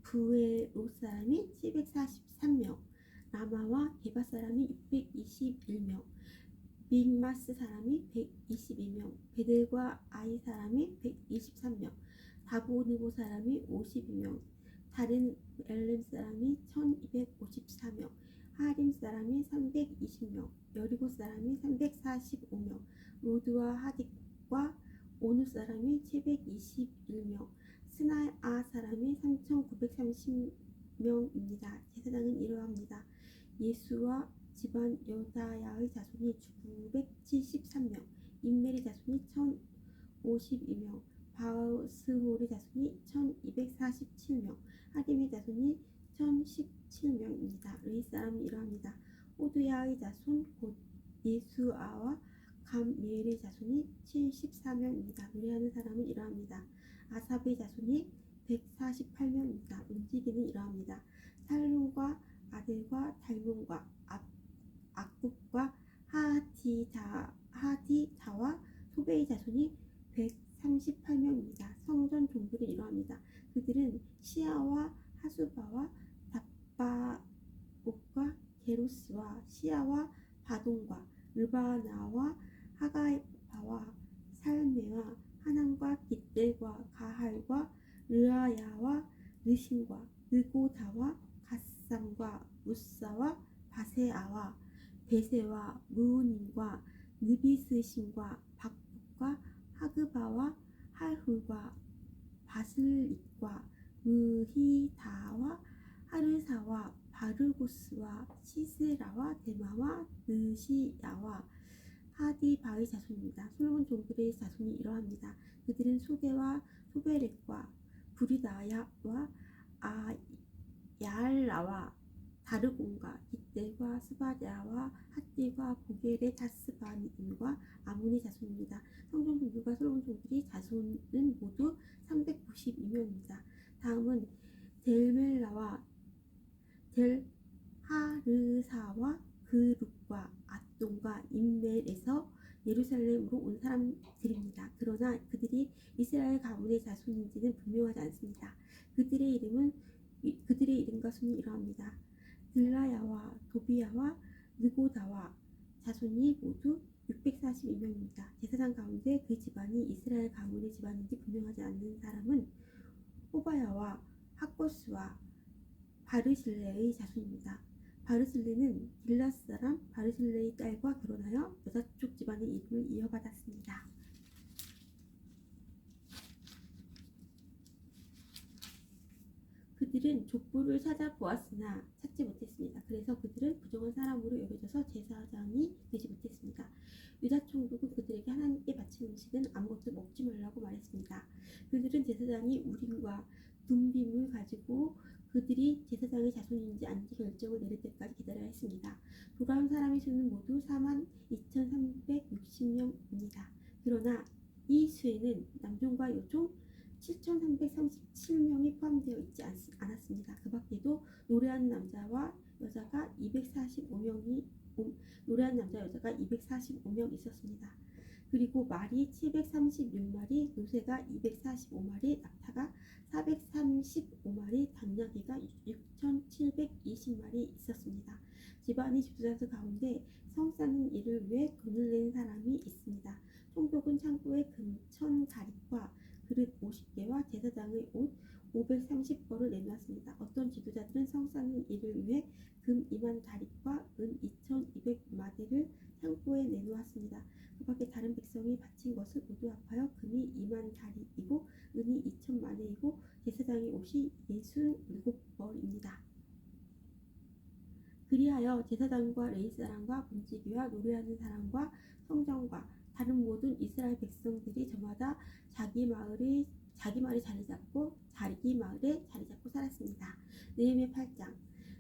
부에롯 사람이 743명, 라마와 게바 사람이 621명, 믹마스 사람이 122명, 베델과 아이 사람이 123명, 다보느보 사람이 52명, 다른 엘렘 사람이 1254명, 하림 사람이 320명, 여리고 사람이 345명, 로드와 하딕과 오누 사람이 721명, 스나아 사람이 3930명입니다. 제사장은 이러합니다. 예수와 집안 여다야의 자손이 973명, 임멜의 자손이 1052명, 바스홀의 자손이 1247명, 하림의 자손이 1017명입니다. 의 사람은 이러합니다. 호두야의 자손 곧 예수아와 감미엘의 자손이 74명입니다. 노래하는 사람은 이러합니다. 아삽의 자손이 148명입니다. 움직이는 이러합니다. 살룸과 아델과 달몬과 악굽과 하디다와 소베의 자손이 138명입니다. 성전 종들은 이러합니다. 그들은 시아와 하수바와 답바옥과 게로스와 시아와 바동과 르바나와 하가바와 살메와 하남과 깃델과 가할과 르아야와 르신과 느고다와 갓삼과 무사와 바세아와 베세와 무은임과 느비스신과 박북과 하그바와 할훌과 바슬릭과 무히다와 하르사와 바르고스와 시스라와 데마와 느시야와 하디바의 자손입니다. 솔몬 종들의 자손이 이러합니다. 그들은 소게와 소베렉과 부리다야와 야알라와 다르곤과 깃델과 스바랴와 핫디와 보겔의 다스바님과 아몬의 자손입니다. 성전 종들과 솔몬 종들의 자손은 모두 392명입니다. 다음은 델멜라와 델하르사와 그룹과 앗돈과 임멜에서 예루살렘으로 온 사람들입니다. 그러나 그들이 이스라엘 가문의 자손인지는 분명하지 않습니다. 그들의 이름과 순이 이러합니다. 들라야와 도비야와 느고다와 자손이 모두 642명입니다. 제사장 가운데 그 집안이 이스라엘 가문의 집안인지 분명하지 않는 사람은 호바야와 학거스와 바르실레의 자손입니다. 바르실레는 길라스 사람 바르실레의 딸과 결혼하여 여자쪽 집안의 이름을 이어받았습니다. 그들은 족보를 찾아보았으나 찾지 못했습니다. 그래서 그들은 부정한 사람으로 여겨져서 제사장이 되지 못했습니다. 유다 총독은 그들에게 하나님께 바친 음식은 아무것도 먹지 말라고 말했습니다. 그들은 제사장이 우림과 둠빔을 가지고 그들이 제사장의 자손인지 아닌지 결정을 내릴 때까지 기다려야 했습니다. 돌아온 사람의 수는 모두 42,360명입니다. 그러나 이 수에는 남종과 여종 7,337명이 포함되어 있지 않았습니다. 그 밖에도 노래하는 남자와 여자가 245명 있었습니다. 그리고 말이 736마리, 노새가 245마리, 낙타가 435마리, 당나귀가 6,720마리 있었습니다. 집안의 지도자들 가운데 성 쌓는 일을 위해 돈을 낸 사람이 있습니다. 총독은 창고에 금 1,000가릭과 그릇 50개와 제사장의 옷 530벌을 내놓았습니다. 어떤 지도자들은 성 쌓는 일을 위해 금 2만 다릭과 은 2,200마디를 창고에 내놓았습니다. 그 밖에 다른 백성이 바친 것을 모두 합하여 금이 2만 다릭이고 은이 2,000마디이고 제사장의 옷이 67벌입니다. 그리하여 제사장과 레위 사람과 금지기와 노래하는 사람과 성전과 다른 모든 이스라엘 백성들이 저마다 자기 마을에 자기 마을에 자리 잡고 살았습니다. 느헤미야 8장.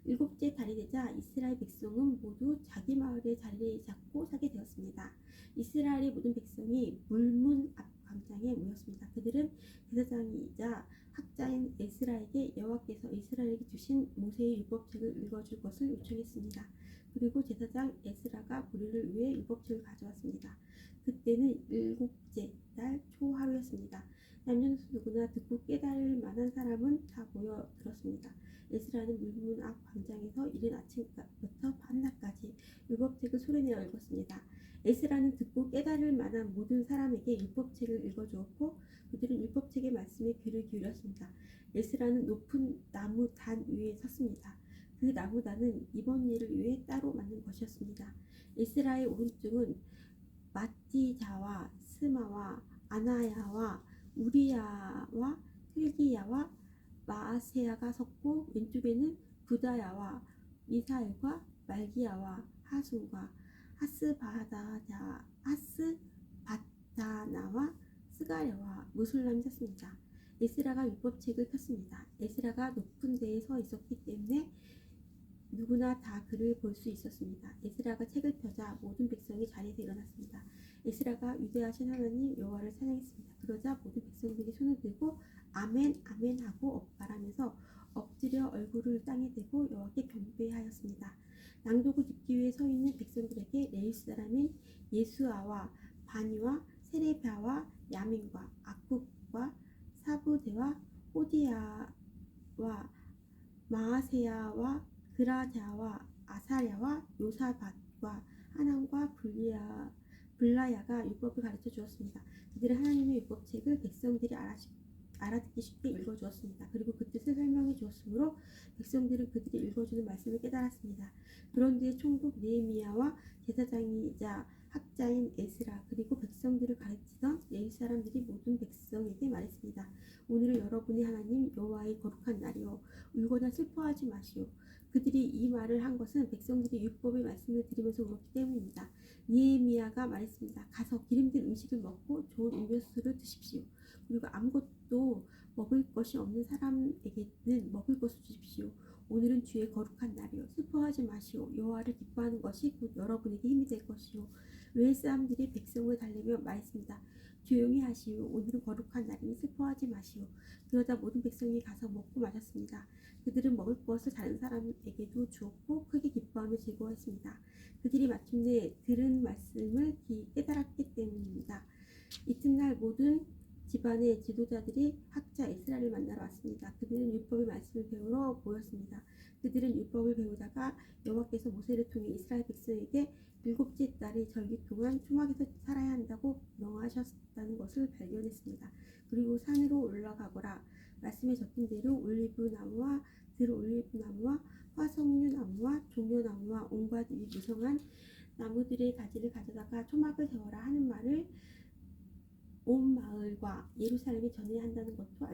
일곱째 달이 되자 이스라엘 백성은 모두 자기 마을에 자리 잡고 살게 되었습니다. 이스라엘의 모든 백성이 물문 앞 광장에 모였습니다. 그들은 제사장이자 학자인 에스라에게 여호와께서 이스라엘에게 주신 모세의 율법책을 읽어줄 것을 요청했습니다. 그리고 제사장 에스라가 우리를 위해 율법책을 가져왔습니다. 그때는 일곱째 달 초하루였습니다. 남녀노소 누구나 듣고 깨달을 만한 사람은 다 모여들었습니다. 에스라는 물문 앞 광장에서 이른 아침부터 밤낮까지 율법책을 소리내어 읽었습니다. 에스라는 듣고 깨달을 만한 모든 사람에게 율법책을 읽어주었고 그들은 율법책의 말씀에 귀를 기울였습니다. 에스라는 높은 나무 단 위에 섰습니다. 그 나무단은 이번 일을 위해 따로 만든 것이었습니다. 에스라의 오른쪽은 마티자와 스마와 아나야와 우리야와 hil기야와 마아세야가 섰고 왼쪽에는 부다야와 미사엘과 말기야와 하순과 하스바다나와 스가랴와 무술람이 섰습니다. 에스라가 율법책을 폈습니다. 에스라가 높은 데에 서 있었기 때문에 누구나 다 그를 볼 수 있었습니다. 에스라가 책을 펴자 모든 백성이 자리에서 일어났습니다. 에스라가 위대하신 하나님 여호와를 찬양했습니다. 그러자 모든 백성들이 손을 들고 아멘 아멘 하고 말하면서 엎드려 얼굴을 땅에 대고 여호와께 경배하였습니다. 낭독을 듣기 위해 서 있는 백성들에게 레위 사람인 예수아와 바니와 세레비아와 야민과 악국과 사부대와 호디야와 마아세야와 그라자와 아사랴와 요사밧과 하난과 블라야가 율법을 가르쳐 주었습니다. 그들은 하나님의 율법책을 백성들이 알아듣기 쉽게 읽어주었습니다. 그리고 그 뜻을 설명해 주었으므로 백성들은 그들이 읽어주는 말씀을 깨달았습니다. 그런 뒤에 총독 느헤미야와 제사장이자 학자인 에스라 그리고 백성들을 가르치던 레위 사람들이 모든 백성에게 말했습니다. 오늘은 여러분의 하나님 여호와의 거룩한 날이요 울거나 슬퍼하지 마시오. 그들이 이 말을 한 것은 백성들이 율법의 말씀을 들으면서 울었기 때문입니다. 느헤미야가 말했습니다. 가서 기름진 음식을 먹고 좋은 음료수를 드십시오. 그리고 아무것도 먹을 것이 없는 사람에게는 먹을 것을 주십시오. 오늘은 주의 거룩한 날이요 슬퍼하지 마시오. 여호와를 기뻐하는 것이 곧 여러분에게 힘이 될 것이요. 외 사람들이 백성을 달래며 말했습니다. 조용히 하시오. 오늘은 거룩한 날이니 슬퍼하지 마시오. 그러자 모든 백성이 가서 먹고 마셨습니다. 그들은 먹을 것을 다른 사람에게도 주었고 크게 기뻐하며 즐거워했습니다. 그들이 마침내 들은 말씀을 깨달았기 때문입니다. 이튿날 모든 집안의 지도자들이 학자 에스라를 만나러 왔습니다. 그들은 율법의 말씀을 배우러 모였습니다. 그들은 율법을 배우다가 여호와께서 모세를 통해 이스라엘 백성에게 일곱째 달의 절기 동안 초막에서 살아야 한다고 명하셨다는 것을 발견했습니다. 그리고 산으로 올라가거라 말씀해졌다. 무성한 나무들의 가지를 가져다가 초막을 세워라 하는 말을 온 마을과 예루살렘에 전해야 한다는 것도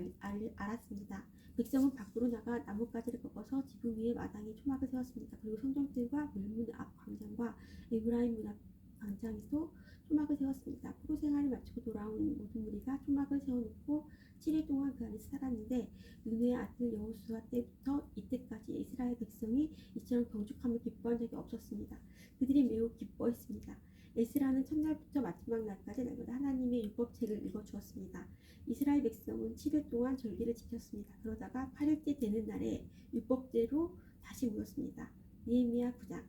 알았습니다. 백성은 밖으로 나가 나뭇가지를 꺾어서 지붕 위에 마당에 초막을 세웠습니다. 그리고 성전들과 물문 앞 광장과 에브라임 문 앞 광장에도 초막을 세웠습니다. 포로 생활을 마치고 돌아온 모든 무리가 초막을 세워놓고 7일 동안 그 안에서 살았는데 눈의 아들 여호수아 때부터 이때까지 이스라엘 백성이 이처럼 경축하며 기뻐한 적이 없었습니다. 그들이 매우 기뻐했습니다. 에스라는 첫날부터 마지막 날까지 날마다 하나님의 율법책을 읽어주었습니다. 이스라엘 백성은 7일 동안 절기를 지켰습니다. 그러다가 8일째 되는 날에 율법대로 다시 모였습니다. 느헤미야 9장.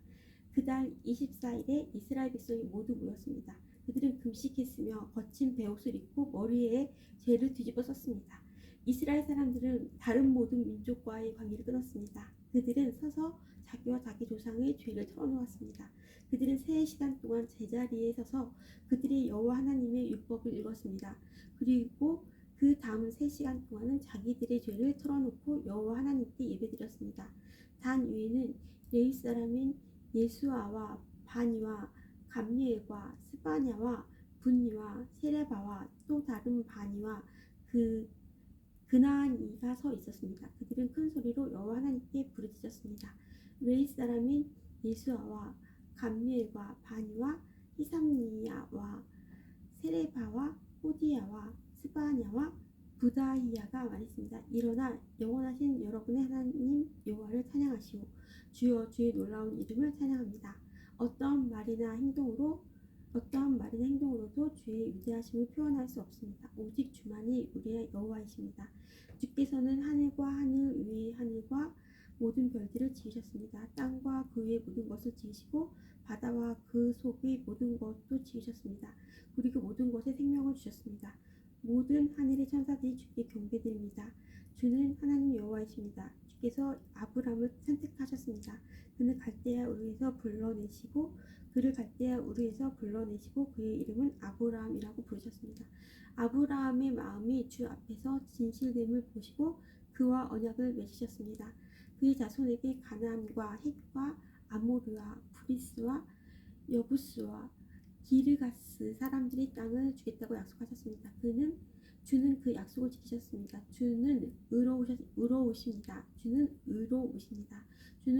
그달 24일에 이스라엘 백성이 모두 모였습니다. 그들은 금식했으며 거친 베옷을 입고 머리에 죄를 뒤집어 썼습니다. 이스라엘 사람들은 다른 모든 민족과의 관계를 끊었습니다. 그들은 서서 자기와 자기 조상의 죄를 털어놓았습니다. 그들은 3시간 동안 제자리에 서서 그들의 여호와 하나님의 율법을 읽었습니다. 그리고 그 다음 3시간 동안은 자기들의 죄를 털어놓고 여호와 하나님께 예배드렸습니다. 단 위에는 레위 사람인 예수아와 바니와 감미엘과 스바냐와 분니와 세레바와 또 다른 바니와 그나안이가 서 있었습니다. 그들은 큰 소리로 여호와 하나님께 부르짖었습니다. 레위 사람인 예수아와 감미엘과 바니와 히삼니야와 세레바와 호디야와 스바냐와 부다히야가 말했습니다. 일어나 영원하신 여러분의 하나님 여호와를 찬양하시오. 주여 주의 놀라운 이름을 찬양합니다. 어떠한 말이나 행동으로도 주의 위대하심을 표현할 수 없습니다. 오직 주만이 우리의 여호와이십니다. 주께서는 하늘과 하늘 위의 하늘과 모든 별들을 지으셨습니다. 땅과 그 위의 모든 것을 지으시고 바다와 그 속의 모든 것도 지으셨습니다. 그리고 모든 것에 생명을 주셨습니다. 모든 하늘의 천사들이 주께 경배드립니다. 주는 하나님 여호와이십니다. 주께서 아브람을 선택하셨습니다. 그를 갈대아 우르에서 불러내시고 그의 이름은 아브라함이라고 부르셨습니다. 아브라함의 마음이 주 앞에서 진실됨을 보시고 그와 언약을 맺으셨습니다. 그의 자손에게 가나안과 헷과 아모르와 브리스와 여부스와 기르가스 사람들의 땅을 주겠다고 약속하셨습니다. 주는 그 약속을 지키셨습니다. 주는 의로우십니다. 주는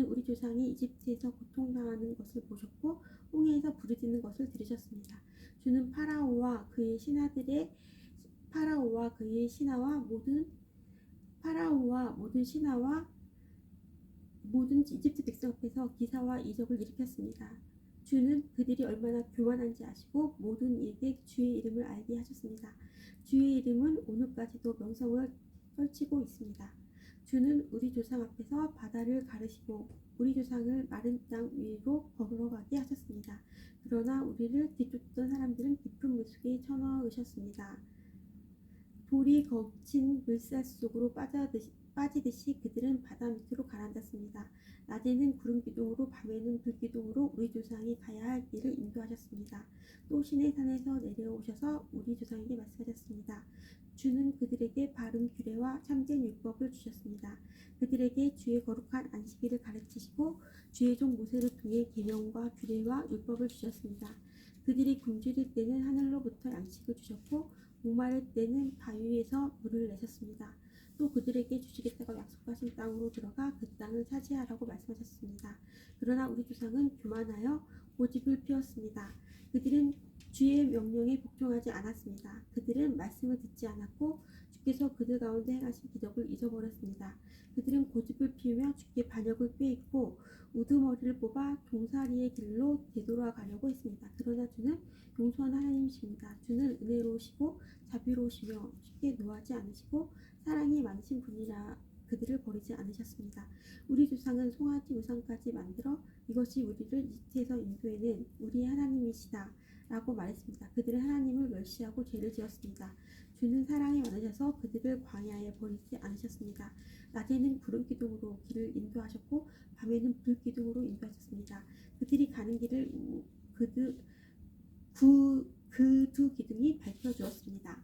우리 조상이 이집트에서 고통당하는 것을 보셨고 홍해에서 부르짖는 것을 들으셨습니다. 주는 파라오와 그의 신하와 모든 이집트 백성 앞에서 기사와 이적을 일으켰습니다. 주는 그들이 얼마나 교만한지 아시고 모든 이에게 주의 이름을 알게 하셨습니다. 주의 이름은 오늘까지도 명성을 떨치고 있습니다. 주는 우리 조상 앞에서 바다를 가르시고 우리 조상을 마른 땅 위로 걸어가게 하셨습니다. 그러나 우리를 뒤쫓던 사람들은 깊은 물속에 쳐넣으셨습니다. 돌이 거친 물살 속으로 빠지듯이 그들은 바다 밑으로 가라앉았습니다. 낮에는 구름 기둥으로 밤에는 불 기둥으로 우리 조상이 가야 할 길을 인도하셨습니다. 또 시내 산에서 내려오셔서 우리 조상에게 말씀하셨습니다. 주는 그들에게 바른 규례와 참된 율법을 주셨습니다. 그들에게 주의 거룩한 안식일을 가르치시고 주의 종 모세를 통해 계명과 규례와 율법을 주셨습니다. 그들이 굶주릴 때는 하늘로부터 양식을 주셨고 목마를 때는 바위에서 물을 내셨습니다. 또 그들에게 주시겠다고 약속하신 땅으로 들어가 그 땅을 차지하라고 말씀하셨습니다. 그러나 우리 조상은 교만하여 고집을 피웠습니다. 그들은 주의 명령에 복종하지 않았습니다. 그들은 말씀을 듣지 않았고 주께서 그들 가운데 행하신 기적을 잊어버렸습니다. 그들은 고집을 피우며 주께 반역을 꾀했고 우두머리를 뽑아 종살이의 길로 되돌아가려고 했습니다. 그러나 주는 용서한 하나님이십니다. 주는 은혜로우시고 자비로우시며 쉽게 노하지 않으시고 사랑이 많으신 분이라 그들을 버리지 않으셨습니다. 우리 조상은 송아지 우상까지 만들어 이것이 우리를 이집트에서 인도해낸 우리의 하나님이시다 라고 말했습니다. 그들은 하나님을 멸시하고 죄를 지었습니다. 주는 사랑이 많으셔서 그들을 광야에 버리지 않으셨습니다. 낮에는 구름 기둥으로 길을 인도하셨고 밤에는 불 기둥으로 인도하셨습니다. 그들이 가는 길을 그 두 기둥이 밝혀주었습니다.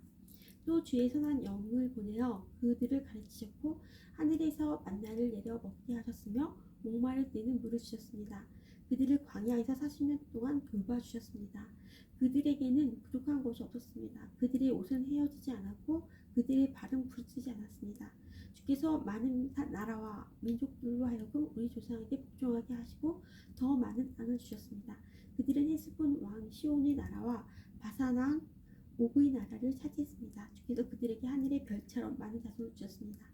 또 주의 선한 영을 보내어 그들을 가르치셨고 하늘에서 만나를 내려 먹게 하셨으며 목마를 때는 물을 주셨습니다. 그들을 광야에서 40년 동안 돌봐주셨습니다. 그들에게는 부족한 것이 없었습니다. 그들의 옷은 헤어지지 않았고 그들의 발은 부르지지 않았습니다. 주께서 많은 나라와 민족들로 하여금 우리 조상에게 복종하게 하시고 더 많은 땅을 주셨습니다. 그들은 헤스본 왕 시온의 나라와 바산 왕 오그의 나라를 차지했습니다. 주께서 그들에게 하늘의 별처럼 많은 자손을 주셨습니다.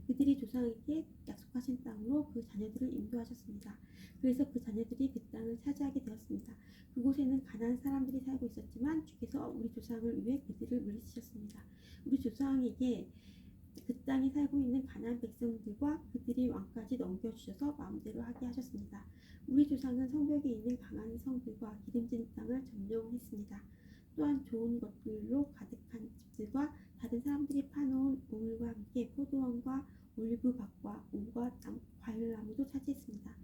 그들이 조상에게 약속하신 땅으로 그 자녀들을 인도하셨습니다. 그래서 그 자녀들이 그 땅을 차지하게 되었습니다. 그곳에는 가나안 사람들이 살고 있었지만 주께서 우리 조상을 위해 그들을 물리치셨습니다. 우리 조상에게 그 땅에 살고 있는 가나안 백성들과 그들의 왕까지 넘겨주셔서 마음대로 하게 하셨습니다. 우리 조상은 성벽에 있는 강한 성들과 기름진 땅을 점령했습니다. 또한 좋은 것들로 가득한 집들과 다른 사람들이 파놓은 우물과 함께 포도원과 올리브밭과 우과 과일나무도 차지했습니다.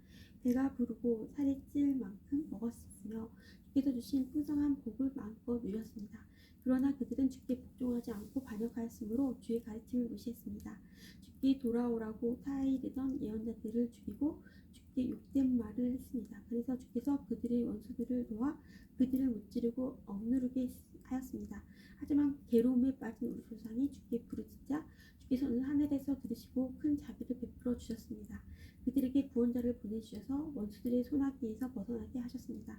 배가 부르고 살이 찔 만큼 먹었으며 주께서 주신 풍성한 복을 마음껏 누렸습니다. 그러나 그들은 주께 복종하지 않고 반역하였으므로 주의 가르침을 무시했습니다. 주께 돌아오라고 타이르던 예언자들을 죽이고 주께 욕된 말을 했습니다. 그래서 주께서 그들의 원수들을 놓아 그들을 무찌르고 억누르게 하였습니다. 하지만 괴로움에 빠진 우리 조상이 주께 부르짖자 주께서는 하늘에서 들으시고 큰 자비를 베풀어 주셨습니다. 그들에게 구원자를 보내주셔서 원수들의 손아귀에서 벗어나게 하셨습니다.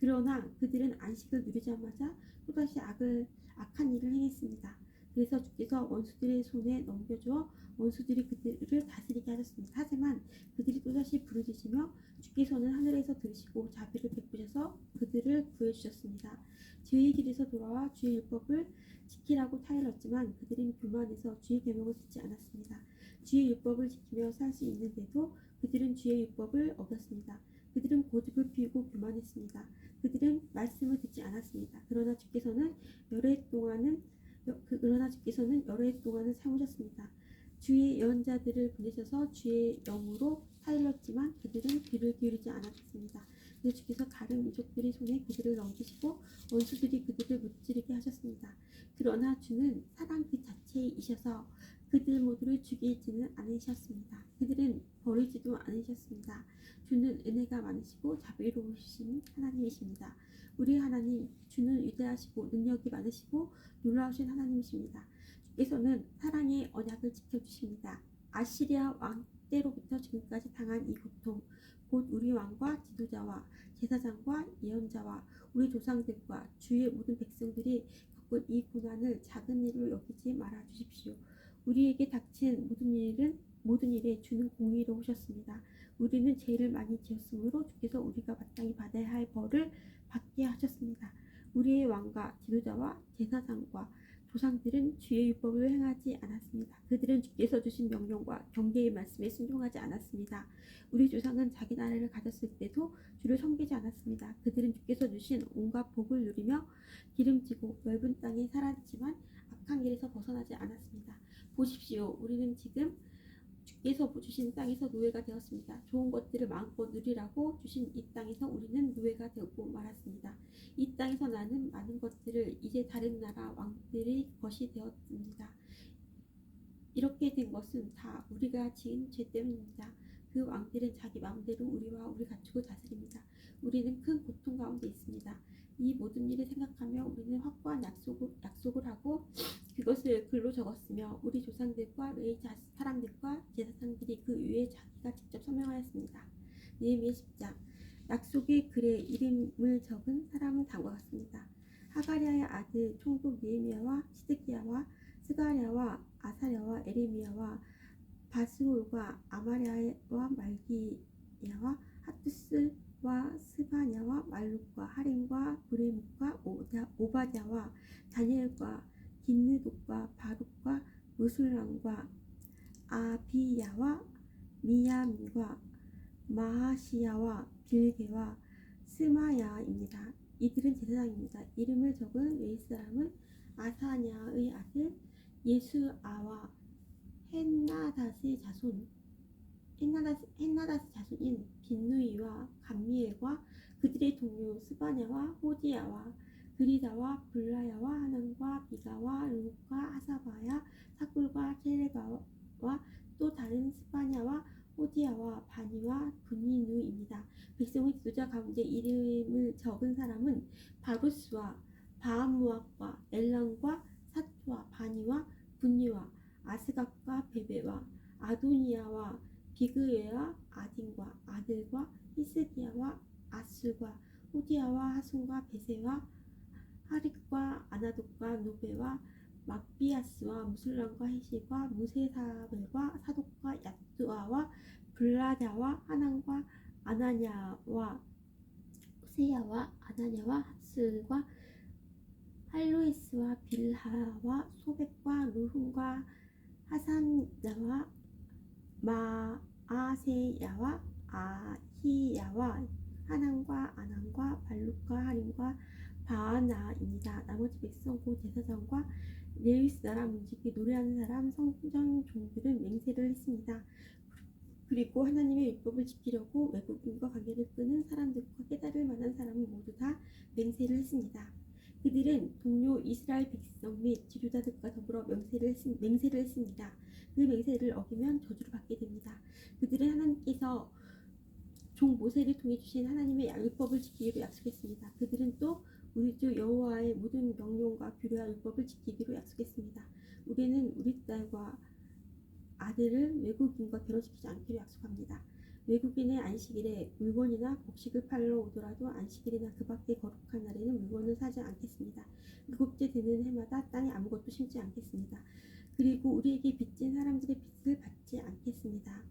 그러나 그들은 안식을 누리자마자 또다시 악한 일을 행했습니다. 그래서 주께서 원수들의 손에 넘겨주어 원수들이 그들을 다스리게 하셨습니다. 하지만 그들이 또다시 부르짖으며 주께서는 하늘에서 들으시고 자비를 베푸셔서 그들을 구해주셨습니다. 주의 길에서 돌아와 주의 율법을 지키라고 타일렀지만 그들은 교만해서 주의 계명을 듣지 않았습니다. 주의 율법을 지키며 살 수 있는데도 그들은 주의 율법을 어겼습니다. 그들은 고집을 피우고 교만했습니다. 그들은 말씀을 듣지 않았습니다. 그러나 주께서는 여러 해 동안은 참으셨습니다. 주의 예언자들을 보내셔서 주의 영으로 타일렀지만 그들은 귀를 기울이지 않았습니다. 그래서 주께서 다른 민족들의 손에 그들을 넘기시고 원수들이 그들을 무찌르게 하셨습니다. 그러나 주는 사랑 그 자체이셔서 그들 모두를 죽이지는 않으셨습니다. 그들은 버리지도 않으셨습니다. 주는 은혜가 많으시고 자비로우신 하나님이십니다. 우리 하나님, 주는 위대하시고 능력이 많으시고 놀라우신 하나님이십니다. 주께서는 사랑의 언약을 지켜주십니다. 아시리아 왕 때로부터 지금까지 당한 이 고통, 곧 우리 왕과 지도자와 제사장과 예언자와 우리 조상들과 주의 모든 백성들이 겪은 이 고난을 작은 일로 여기지 말아 주십시오. 우리에게 닥친 모든 일에 주는 공의로우셨습니다. 우리는 죄를 많이 지었으므로 주께서 우리가 마땅히 받아야 할 벌을 받게 하셨습니다. 우리의 왕과 지도자와 제사장과 조상들은 주의 율법을 행하지 않았습니다. 그들은 주께서 주신 명령과 경계의 말씀에 순종하지 않았습니다. 우리 조상은 자기 나라를 가졌을 때도 주를 섬기지 않았습니다. 그들은 주께서 주신 온갖 복을 누리며 기름지고 넓은 땅에 살았지만 악한 길에서 벗어나지 않았습니다. 보십시오. 우리는 지금 주께서 주신 땅에서 노예가 되었습니다. 좋은 것들을 마음껏 누리라고 주신 이 땅에서 우리는 노예가 되고 말았습니다. 이 땅에서 나는 많은 것들을 이제 다른 나라 왕들의 것이 되었습니다. 이렇게 된 것은 다 우리가 지은 죄 때문입니다. 그 왕들은 자기 마음대로 우리와 우리 가축을 다스립니다. 우리는 큰 고통 가운데 있습니다. 이 모든 일을 생각하며 우리는 확고한 약속을 하고 그것을 글로 적었으며 우리 조상들과 레위 사람들과 제사장들이 그 위에 자기가 직접 서명하였습니다. 느헤미야 10장. 약속의 글에 이름을 적은 사람은 다음과 같습니다. 하가랴의 아들 총독 느헤미야와 시드기야와 스가랴와 아사랴와 에레미야와 바스홀과 아마랴와 말기야와 하투스와 스바냐와 말룩과 하림과 브레묵과 오바댜와 다니엘과 긴느독과 바룩과 무술람과 아비야와 미야민과 마하시야와 빌게와 스마야입니다. 이들은 제사장입니다. 이름을 적은 레위 사람은 아사냐의 아들 예수아와 헨나닷의 자손인 빈누이와 감미엘과 그들의 동료 스바냐와 호디야와 그리다와 블라야와 하난과 비가와 르욱과 하사바야 사꿀과 체레바와 또 다른 스바냐와 호디야와 바니와 분니누입니다. 백성의 지도자 가운데 이름을 적은 사람은 바루스와 바암무악과 엘람과 사투와 바니와 분니와 아스갑과 베베와 아도니아와 비그웨와 아딘과 아들과 히스기야와 아술과 호디야와 하순과 베세와 하릿과 아나돗과 노베와 막비아스와 무술람과 해실과 무세사벨과 사독과 야뚜아와 블라자와 하난과 아나냐와 호세야와 아나냐와 합슬과 할로이스와 빌하와 소백과 루훈과 하산야와 마아세야와 아히야와 하난과 아난과 발룩과 하림과 바하나입니다. 나머지 백성 곧 제사장과 레위 사람, 문지기 노래하는 사람, 성전 종들은 맹세를 했습니다. 그리고 하나님의 율법을 지키려고 외국인과 관계를 끄는 사람들과 깨달을 만한 사람은 모두 다 맹세를 했습니다. 그들은 동료 이스라엘 백성 및 지도자들과 더불어 맹세를 했습니다. 그 맹세를 어기면 저주를 받게 됩니다. 그들은 하나님께서 종 모세를 통해 주신 하나님의 율법을 지키기로 약속했습니다. 그들은 또 우리 주 여호와의 모든 명령과 규례와 율법을 지키기로 약속했습니다. 우리는 우리 딸과 아들을 외국인과 결혼시키지 않기로 약속합니다. 외국인의 안식일에 물건이나 곡식을 팔러 오더라도 안식일이나 그 밖의 거룩한 날에는 물건을 사지 않겠습니다. 일곱째 되는 해마다 땅에 아무것도 심지 않겠습니다. 그리고 우리에게 빚진 사람들의 빚을 받지 않겠습니다.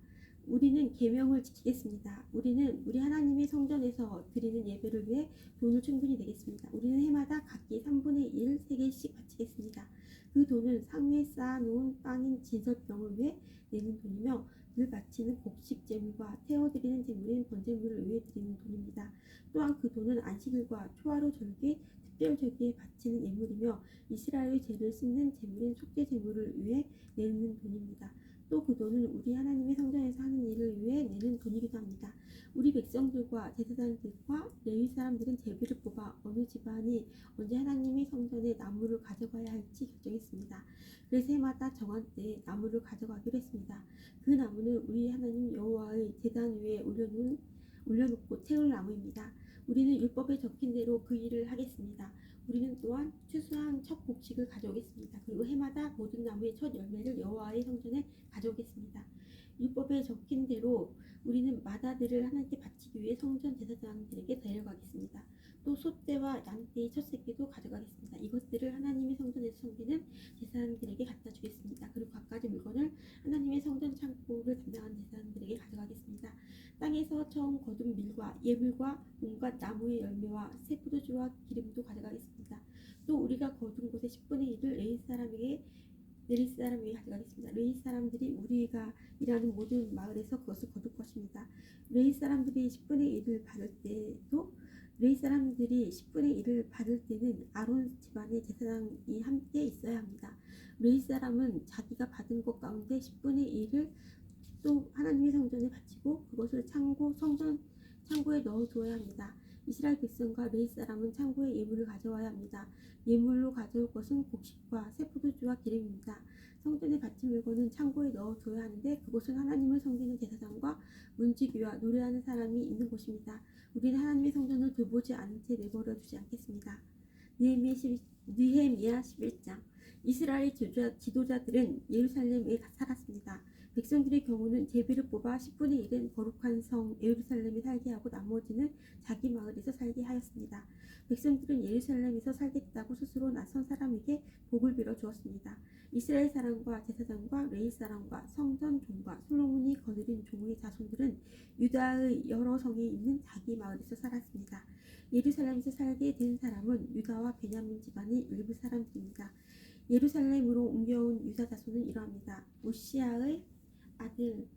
우리는 계명을 지키겠습니다. 우리는 우리 하나님의 성전에서 드리는 예배를 위해 돈을 충분히 내겠습니다. 우리는 해마다 각기 3분의 1 세겔씩 바치겠습니다. 그 돈은 상위에 쌓아놓은 빵인 진설병을 위해 내는 돈이며 늘 바치는 곡식 제물과 태워드리는 제물인 번제물을 위해 드리는 돈입니다. 또한 그 돈은 안식일과 초하루 절기, 특별 절기에 바치는 예물이며 이스라엘의 죄를 씻는 제물인 속죄 제물을 위해 내는 돈입니다. 또 그 돈은 우리 하나님의 성전에서 하는 일을 위해 내는 돈이기도 합니다. 우리 백성들과 제사장들과 레위 사람들은 제비를 뽑아 어느 집안이 언제 하나님의 성전에 나무를 가져가야 할지 결정했습니다. 그래서 해마다 정한 때에 나무를 가져가기로 했습니다. 그 나무는 우리 하나님 여호와의 제단 위에 올려놓고 태울 나무입니다. 우리는 율법에 적힌 대로 그 일을 하겠습니다. 우리는 또한 추수한 첫 곡식을 가져오겠습니다. 그리고 해마다 모든 나무의 첫 열매를 여호와의 성전에 가져오겠습니다. 율법에 적힌 대로 우리는 마다들을 하나님께 바치기 위해 성전 제사장들에게 데려가겠습니다. 또 소떼와 양떼의 첫 새끼도 가져가겠습니다. 이것들을 하나님의 성전에서 섬기는 제사장들에게 갖다 주겠습니다. 그리고 갖가지 물건을 하나님의 성전 창고를 담당하는 제사장들에게 가져가겠습니다. 땅에서 처음 거둔 밀과 예물과 온갖 나무의 열매와 새 포도주와 기름도 가져가겠습니다. 또 우리가 거둔 곳의 10분의 1을 레위 사람에게 가져가겠습니다. 레위 사람들이 우리가 일하는 모든 마을에서 그것을 거둘 것입니다. 레위 사람들이 10분의 1을 받을 때도 레위 사람들이 10분의 1을 받을 때는 아론 집안의 제사장이 함께 있어야 합니다. 레위 사람은 자기가 받은 것 가운데 10분의 1을 또 하나님의 성전에 바치고 그것을 창고에 넣어두어야 합니다. 이스라엘 백성과 레위 사람은 창고에 예물을 가져와야 합니다. 예물로 가져올 것은 곡식과 새 포도주와 기름입니다. 성전에 바친 물건은 창고에 넣어둬야 하는데 그곳은 하나님을 섬기는 제사장과 문지기와 노래하는 사람이 있는 곳입니다. 우리는 하나님의 성전을 돌보지 않은 채 내버려 두지 않겠습니다. 느헤미야 11장. 이스라엘 지도자들은 예루살렘에 살았습니다. 백성들의 경우는 제비를 뽑아 10분의 1은 거룩한 성 예루살렘에 살게 하고 나머지는 자기 마을에서 살게 하였습니다. 백성들은 예루살렘에서 살겠다고 스스로 나선 사람에게 복을 빌어 주었습니다. 이스라엘 사람과 제사장과 레위 사람과 성전 종과 솔로몬이 거느린 종의 자손들은 유다의 여러 성에 있는 자기 마을에서 살았습니다. 예루살렘에서 살게 된 사람은 유다와 베냐민 집안의 일부 사람들입니다. 예루살렘으로 옮겨온 유다 자손은 이러합니다. 우시아의 아들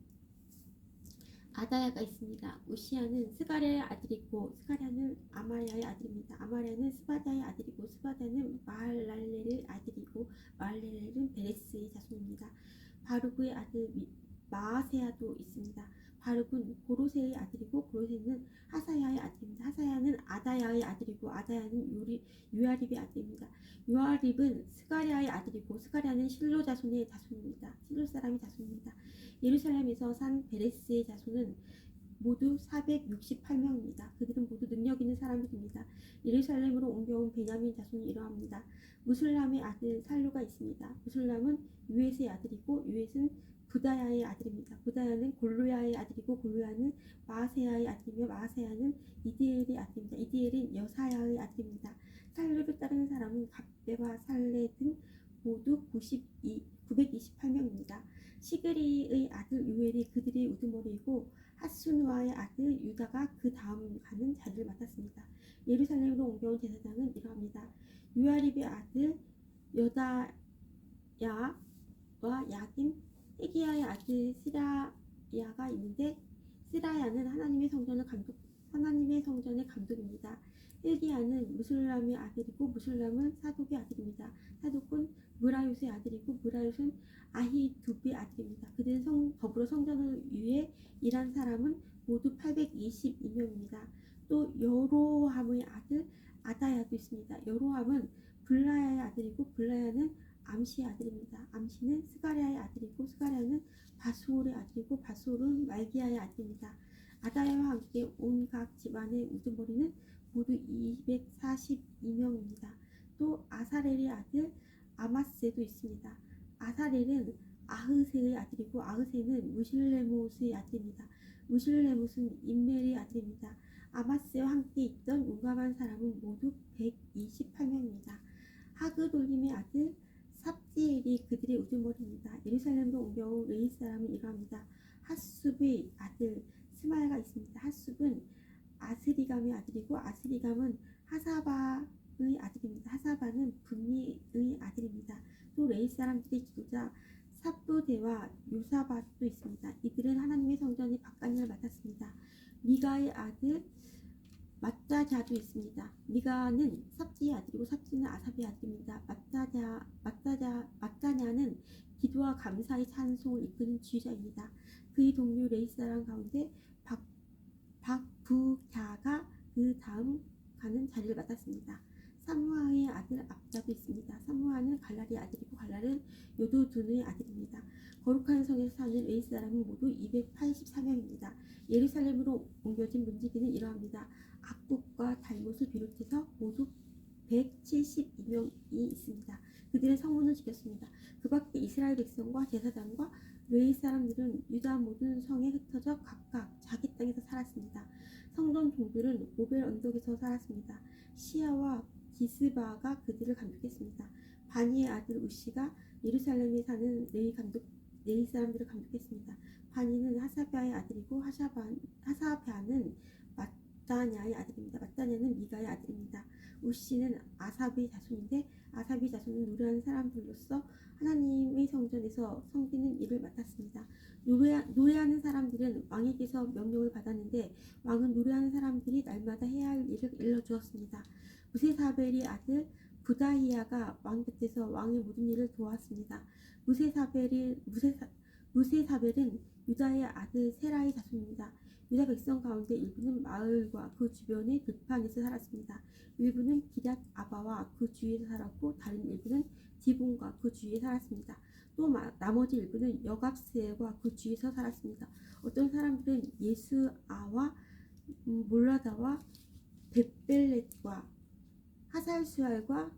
아다야가 있습니다. 우시아는 스가랴의 아들이고 스가랴는 아마랴의 아들입니다. 아마랴는 스바다의 아들이고 스바다는 마할랄렐의 아들이고 마할랄렐은 베레스의 자손입니다. 바루그의 아들 마아세야도 있습니다. 바룩은 고로세의 아들이고 고로세는 하사야의 아들입니다. 하사야는 아다야 아다야의 아들이고 아다야는 유아립의 아들입니다. 유아립은 스가랴의 아들이고 스가랴는 실로 자손의 자손입니다. 실로 사람의 자손입니다. 예루살렘에서 산 베레스의 자손은 모두 468명입니다. 그들은 모두 능력 있는 사람들입니다. 예루살렘으로 옮겨온 베냐민 자손이 이러합니다. 무술람의 아들 살루가 있습니다. 무술람은 유엣의 아들이고 유엣은 부다야의 아들입니다. 부다야는 골로야의 아들이고 골로야는 마아세야의 아들이며 마아세야는 이디엘의 아들입니다. 이디엘은 여사야의 아들입니다. 살루를 따르는 사람은 갑배와 살레 등 모두 928명입니다. 시그리의 아들 유엘이 그들의 우두머리이고 하수누아의 아들 유다가 그 다음 가는 자리를 맡았습니다. 예루살렘으로 옮겨온 제사장은 이러합니다. 유아립의 아들 여다야와 야긴 헤기야의 아들 시라야가 있는데 시라야는 하나님의 성전의 감독입니다. 힐기야는 무술람의 아들이고 무술람은 사독의 아들입니다. 사독은 무라요스의 아들이고 무라요스는 아히두비의 아들입니다. 그들은 더불어 성전을 위해 일한 사람은 모두 822명입니다. 또 여로함의 아들 아다야도 있습니다. 여로함은 블라야의 아들이고 블라야는 암시의 아들입니다. 암시는 스가랴의 아들이고 스가랴는 바수올의 아들이고 바수올은 말기야의 아들입니다. 아다야와 함께 온 각 집안의 우두머리는 모두 242명입니다. 또 아사렐의 아들 아마세도 있습니다. 아사렐은 아흐세의 아들이고 아흐세는 무실레못의 아들입니다. 무실레못은 임멜의 아들입니다. 아마세와 함께 있던 용감한 사람은 모두 128명입니다. 하그돌림의 아들 삽지엘이 그들의 우두머리입니다. 예루살렘으로 옮겨온 레이 사람은 이러합니다. 핫숲의 아들 스마야가 있습니다. 핫숲은 아스리감의 아들이고 아스리감은 하사바의 아들입니다. 하사바는 분리의 아들입니다. 또 레이 사람들의 지도자 삽도대와 요사밭도 있습니다. 이들은 하나님의 성전의 바깥일을 맡았습니다. 미가의 아들 마짜자도 있습니다. 미가는 삽지의 아들이고 삽지는 아삽의 아들입니다. 마짜냐는 기도와 감사의 찬송을 이끄는 지휘자입니다. 그의 동료 레이 사람 가운데 박부갸가 그 다음 가는 자리를 맡았습니다. 삼무아의 아들 압자도 있습니다. 삼무아는 갈랄의 아들이고 갈랄은 요도둔의 아들입니다. 거룩한 성에서 사는 레이 사람은 모두 284명입니다. 예루살렘으로 옮겨진 문지기는 이러합니다. 악국과 달못을 비롯해서 모두 172명이 있습니다. 그들은 성문을 지켰습니다. 그 밖에 이스라엘 백성과 제사장과 레위 사람들은 유다 모든 성에 흩어져 각각 자기 땅에서 살았습니다. 성전 종들은 오벨 언덕에서 살았습니다. 시아와 기스바가 그들을 감독했습니다. 바니의 아들 우시가 예루살렘에 사는 레위 사람들을 감독했습니다. 바니는 하사비아의 아들이고 하사비아는 마따냐의 아들입니다. 마따냐는 미가의 아들입니다. 우시는 아삽의 자손인데 아삽의 자손은 노래하는 사람들로서 하나님의 성전에서 섬기는 일을 맡았습니다. 노래하는 사람들은 왕에게서 명령을 받았는데 왕은 노래하는 사람들이 날마다 해야 할 일을 일러주었습니다. 무세사벨의 아들 부다히야가 왕 곁에서 왕의 모든 일을 도왔습니다. 무세사벨은 유다의 아들 세라의 자손입니다. 유다 백성 가운데 일부는 마을과 그 주변의 들판에서 살았습니다. 일부는 기럇 아바와 그 주위에서 살았고 다른 일부는 디본과 그 주위에 살았습니다. 또 나머지 일부는 여갑스엘과 그 주위에서 살았습니다. 어떤 사람들은 예스아와 몰라다와 벳벨렛과 하살수알과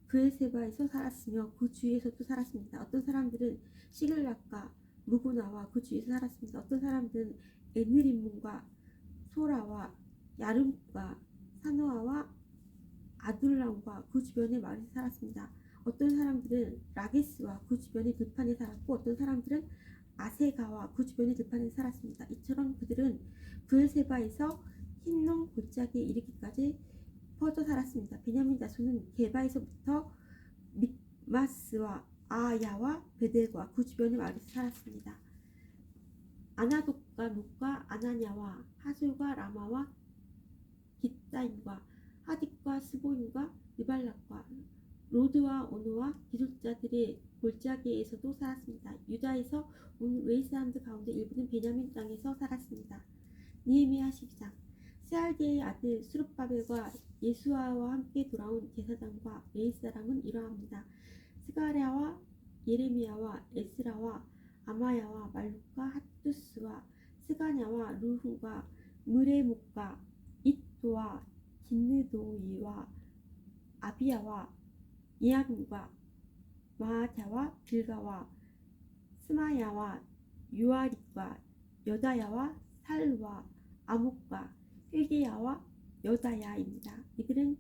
브엘세바에서 살았으며 그 주위에서도 살았습니다. 어떤 사람들은 시글락과 무구나와 그 주위에서 살았습니다. 어떤 사람들은 에느림문과 소라와 야름과 사노아와 아둘람과 그 주변의 마을에서 살았습니다. 어떤 사람들은 라게스와 그 주변의 들판에 살았고 어떤 사람들은 아세가와 그 주변의 들판에 살았습니다. 이처럼 그들은 브엘세바에서 흰놈 골짜기에 이르기까지 퍼져 살았습니다. 베냐민 자손은 게바에서부터 믹마스와 아야와 베델과 그 주변의 마을에서 살았습니다. 아나독과 녹과 아나냐와 하솔과 라마와 깃다임과 하딕과 스보임과 느발락과 로드와 오노와 기술자들의 골짜기에서도 살았습니다. 유다에서 온 외의 사람들 가운데 일부는 베냐민 땅에서 살았습니다. 니에미야 12장. 스알디의 아들 스룹바벨과 예수아와 함께 돌아온 제사장과 레위 사람은 이러합니다. 스가랴와 예레미야와 에스라와 아마야와 말룩과 핫두스와 스가냐와 르훈과 무레목과 잇도와 긴느도이와 아비야와 이암과 마아자와 빌가와 스마야와 요아립과 여다야와 살루와 아목과 힐기야와 여다야입니다. 이들은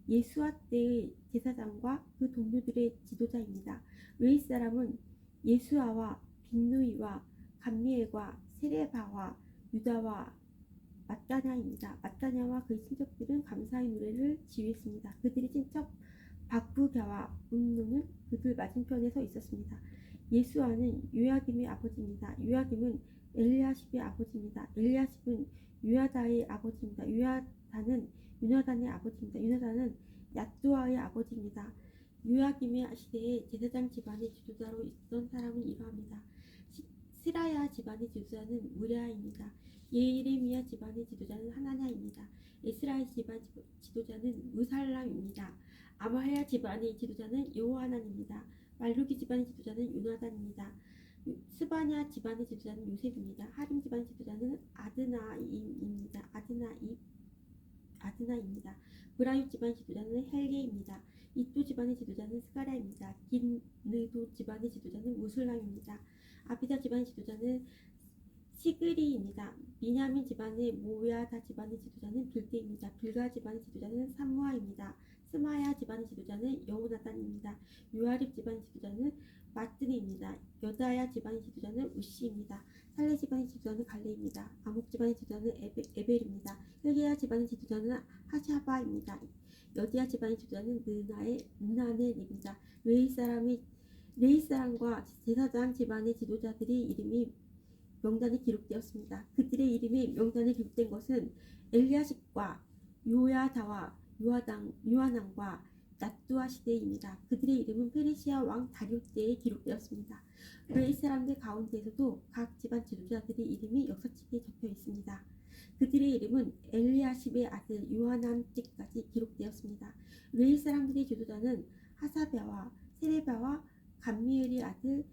예수와 때의 제사장과 그 동료들의 지도자입니다. 레위 사람은 예수아와 빈누이와 감미엘과 세레바와 유다와 마따냐입니다. 마따냐와 그의 친척들은 감사의 노래를 지휘했습니다. 그들의 친척 박부갸와 운노는 그들 맞은편에 서 있었습니다. 예수아는 요야김의 아버지입니다. 요야김은 엘리야십의 아버지입니다. 엘리야십은 요야다의 아버지입니다. 요야다는 유나단의 아버지입니다. 유나단은 야뚜아의 아버지입니다. 요야김의 시대에 제사장 집안의 지도자로 있던 사람은 이러합니다. 스라야 집안의 지도자는 무랴입니다. 예레미야 집안의 지도자는 하나냐입니다. 에스라의 집안 지도자는 무살람입니다. 아마야 집안의 지도자는 여호하난입니다. 말루기 집안의 지도자는 요나단입니다. 스바냐 집안의 지도자는 요셉입니다. 하림 집안의 지도자는 아드나입니다. 브라유 집안의 지도자는 헬게입니다. 이또 집안의 지도자는 스가랴입니다. 긴느도 집안의 지도자는 무술람입니다. 아비다 집안의 지도자는 시그리입니다. 미냐민 집안의 모야다 집안의 지도자는 빌대입니다. 빌가 집안의 지도자는 삼무아입니다. 스마야 집안의 지도자는 여호나단입니다. 요아립 집안의 지도자는 마뜨니입니다. 여다야 집안의 지도자는 우시입니다. 살레 집안의 지도자는 갈레입니다. 아목 집안의 지도자는 에벨입니다. 헬게야 집안의 지도자는 하샤바입니다. 여디야 집안의 지도자는 느나넬입니다. 레위 사람과 제사장 집안의 지도자들의 이름이 명단에 기록되었습니다. 그들의 이름이 명단에 기록된 것은 엘리야십과 요야다와 요하난과 낫두아 시대입니다. 그들의 이름은 페르시아 왕 다리오 때에 기록되었습니다. 레위 사람들 가운데에서도 각 집안 지도자들의 이름이 역사책에 적혀 있습니다. 그들의 이름은 엘리야십의 아들 요하난 때까지 기록되었습니다. 레위 사람들의 지도자는 하사랴와 세레바와 감미엘의 아들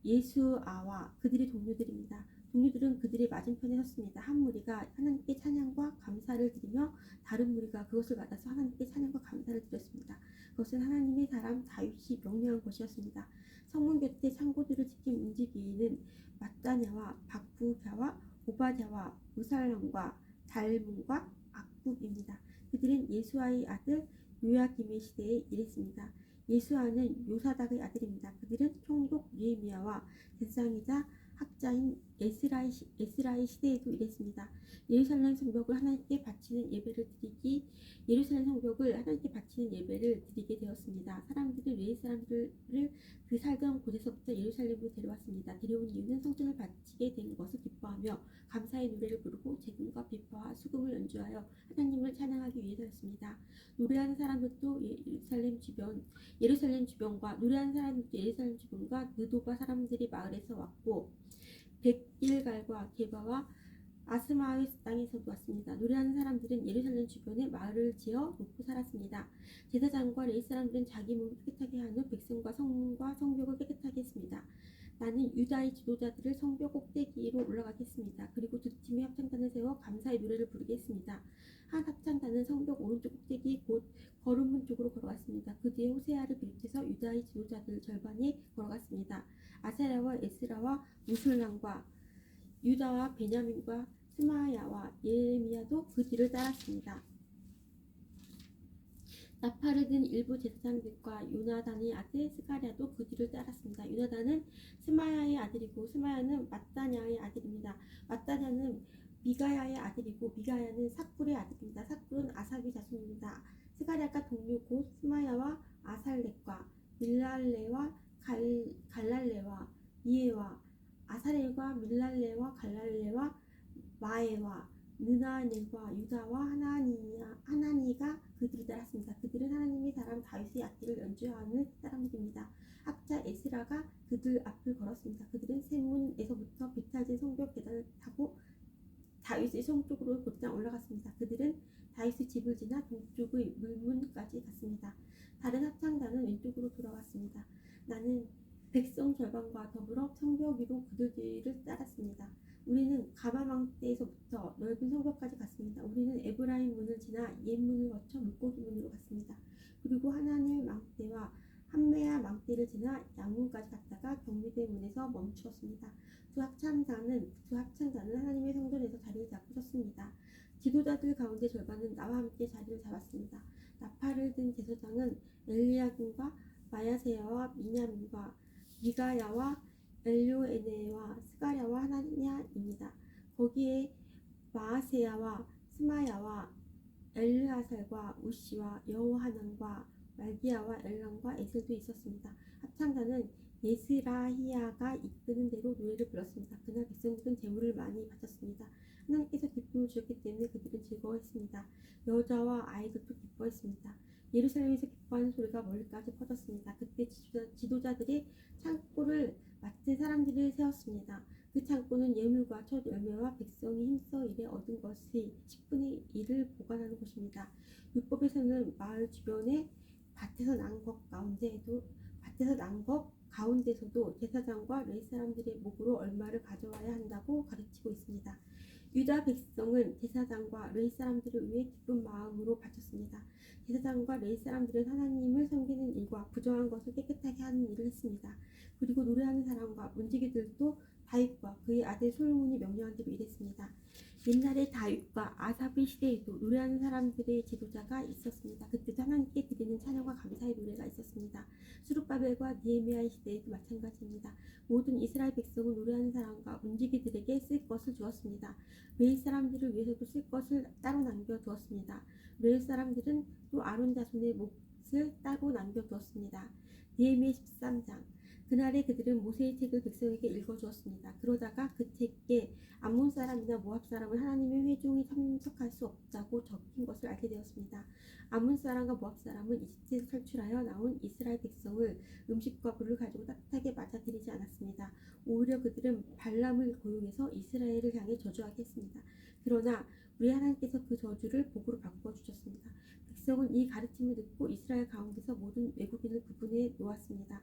예수아와 그들의 동료들입니다. 동료들은 그들의 맞은편에 섰습니다. 한 무리가 하나님께 찬양과 감사를 드리며 다른 무리가 그것을 받아서 하나님께 찬양과 감사를 드렸습니다. 그것은 하나님의 사람 다윗이 명령한 것이었습니다. 성문 곁에 창고들을 지킨 문지기는 마따냐와 박부갸와 오바댜와 무살람과 달문과 악굽입니다. 그들은 예수아의 아들 요야김의 시대에 일했습니다. 예수아는 요사닥의 아들입니다. 그들은 총독 느헤미야와 제사장이자 학자인 에스라의 시대에도 일했습니다. 예루살렘 성벽을 하나님께 바치는 예배를 드리게 되었습니다. 사람들은 레위 사람들을 그 살던 곳에서부터 예루살렘으로 데려왔습니다. 데려온 이유는 성전을 바치게 된 것을 기뻐하며 감사의 노래를 부르고 재금과 비파와 수금을 연주하여 하나님을 찬양하기 위해서였습니다. 노래하는 사람들도 예루살렘 주변과 느도바 사람들이 마을에서 왔고 백길갈과 게바와 아스마의 땅에서도 왔습니다. 노래하는 사람들은 예루살렘 주변에 마을을 지어 놓고 살았습니다. 제사장과 레위 사람들은 자기 몸을 깨끗하게 한 후 백성과 성문과 성벽을 깨끗하게 했습니다. 나는 유다의 지도자들을 성벽 꼭대기로 올라가게 했습니다. 그리고 두 팀의 합창단을 세워 감사의 노래를 부르게 했습니다. 한 합창단은 성벽 오른쪽 꼭대기 곧 거름문 쪽으로 걸어갔습니다. 그 뒤에 호세아를 비롯해서 유다의 지도자들 절반이 걸어갔습니다. 아사랴와 에스라와 무술람과 유다와 베냐민과 스마야와 예레미야도 그 뒤를 따랐습니다. 나파르든 일부 제사장들과 요나단의 아들 스가랴도 그 뒤를 따랐습니다. 요나단은 스마야의 아들이고 스마야는 마따냐의 아들입니다. 마따냐는 미가야의 아들이고 미가야는 삭불의 아들입니다. 삭불은 아삽의 자손입니다. 스가랴가 동료 곧 스마야와 아살렉과 밀랄레와 갈랄레와 이에와 아사렐과 밀랄레와 갈랄레와 마에와 느나넬과 유다와 하나니가 그들을 따랐습니다. 그들은 하나님의 사람 다윗의 악기를 연주하는 사람들입니다. 학자 에스라가 그들 앞을 걸었습니다. 그들은 세문에서부터 비탈진 성벽 계단을 타고 다윗의 성 쪽으로 곧장 올라갔습니다. 그들은 다윗의 집을 지나 동쪽의 물문까지 갔습니다. 다른 합창단은 왼쪽으로 돌아왔습니다. 나는 백성 절반과 더불어 성벽 위로 그들을 따랐습니다. 우리는 가마망대에서부터 넓은 성벽까지 갔습니다. 우리는 에브라임 문을 지나 옛문을 거쳐 물고기 문으로 갔습니다. 그리고 하나넬 망대와 한메아 망대를 지나 양문까지 갔다가 경미대 문에서 멈추었습니다. 두 합창단은 하나님의 성전에서 자리를 잡고 섰습니다. 지도자들 가운데 절반은 나와 함께 자리를 잡았습니다. 나팔을 든 제사장은 엘리야김과 마야세야와 미냐민과 미가야와 엘요에네와 스가랴와 하나냐입니다. 거기에 마아세야와 스마야와 엘르아살과 우시와 여호하난과 말기야와 엘람과 에셀도 있었습니다. 합창단은 예스라히야가 이끄는 대로 노래를 불렀습니다. 그날 백성들은 제물을 많이 바쳤습니다. 하나님께서 기쁨을 주셨기 때문에 그들은 즐거워했습니다. 여자와 아이들도 기뻐했습니다. 예루살렘에서 기뻐하는 소리가 멀리까지 퍼졌습니다. 그때 지도자들이 창고를 맡은 사람들을 세웠습니다. 그 창고는 예물과 첫 열매와 백성이 힘써 일에 얻은 것의 10분의 1을 보관하는 곳입니다. 율법에서는 마을 주변에 밭에서 난 것 가운데서도 제사장과 레위 사람들의 목으로 얼마를 가져와야 한다고 가르치고 있습니다. 유다 백성은 제사장과 레위 사람들을 위해 기쁜 마음으로 바쳤습니다. 제사장과 레위 사람들은 하나님을 섬기는 일과 부정한 것을 깨끗하게 하는 일을 했습니다. 그리고 노래하는 사람과 문지기들도 다윗과 그의 아들 솔로몬이 명령한 대로 일했습니다. 옛날에 다윗과 아삽의 시대에도 노래하는 사람들의 지도자가 있었습니다. 그때도 하나님께 드리는 찬양과 감사의 노래가 있었습니다. 수룹바벨과 느헤미야의 시대에도 마찬가지입니다. 모든 이스라엘 백성은 노래하는 사람과 문지기들에게 쓸 것을 주었습니다. 레위 사람들을 위해서도 쓸 것을 따로 남겨두었습니다. 레위 사람들은 또 아론 자손의 몫을 따로 남겨두었습니다. 느헤미야 13장. 그날에 그들은 모세의 책을 백성에게 읽어주었습니다. 그러다가 그 책에 암몬 사람이나 모압 사람은 하나님의 회중에 참석할 수 없다고 적힌 것을 알게 되었습니다. 암몬 사람과 모압 사람은 이집트에서 탈출하여 나온 이스라엘 백성을 음식과 물을 가지고 따뜻하게 맞아들이지 않았습니다. 오히려 그들은 발람을 고용해서 이스라엘을 향해 저주하게 했습니다. 그러나 우리 하나님께서 그 저주를 복으로 바꿔주셨습니다. 백성은 이 가르침을 듣고 이스라엘 가운데서 모든 외국인을 구분해 놓았습니다.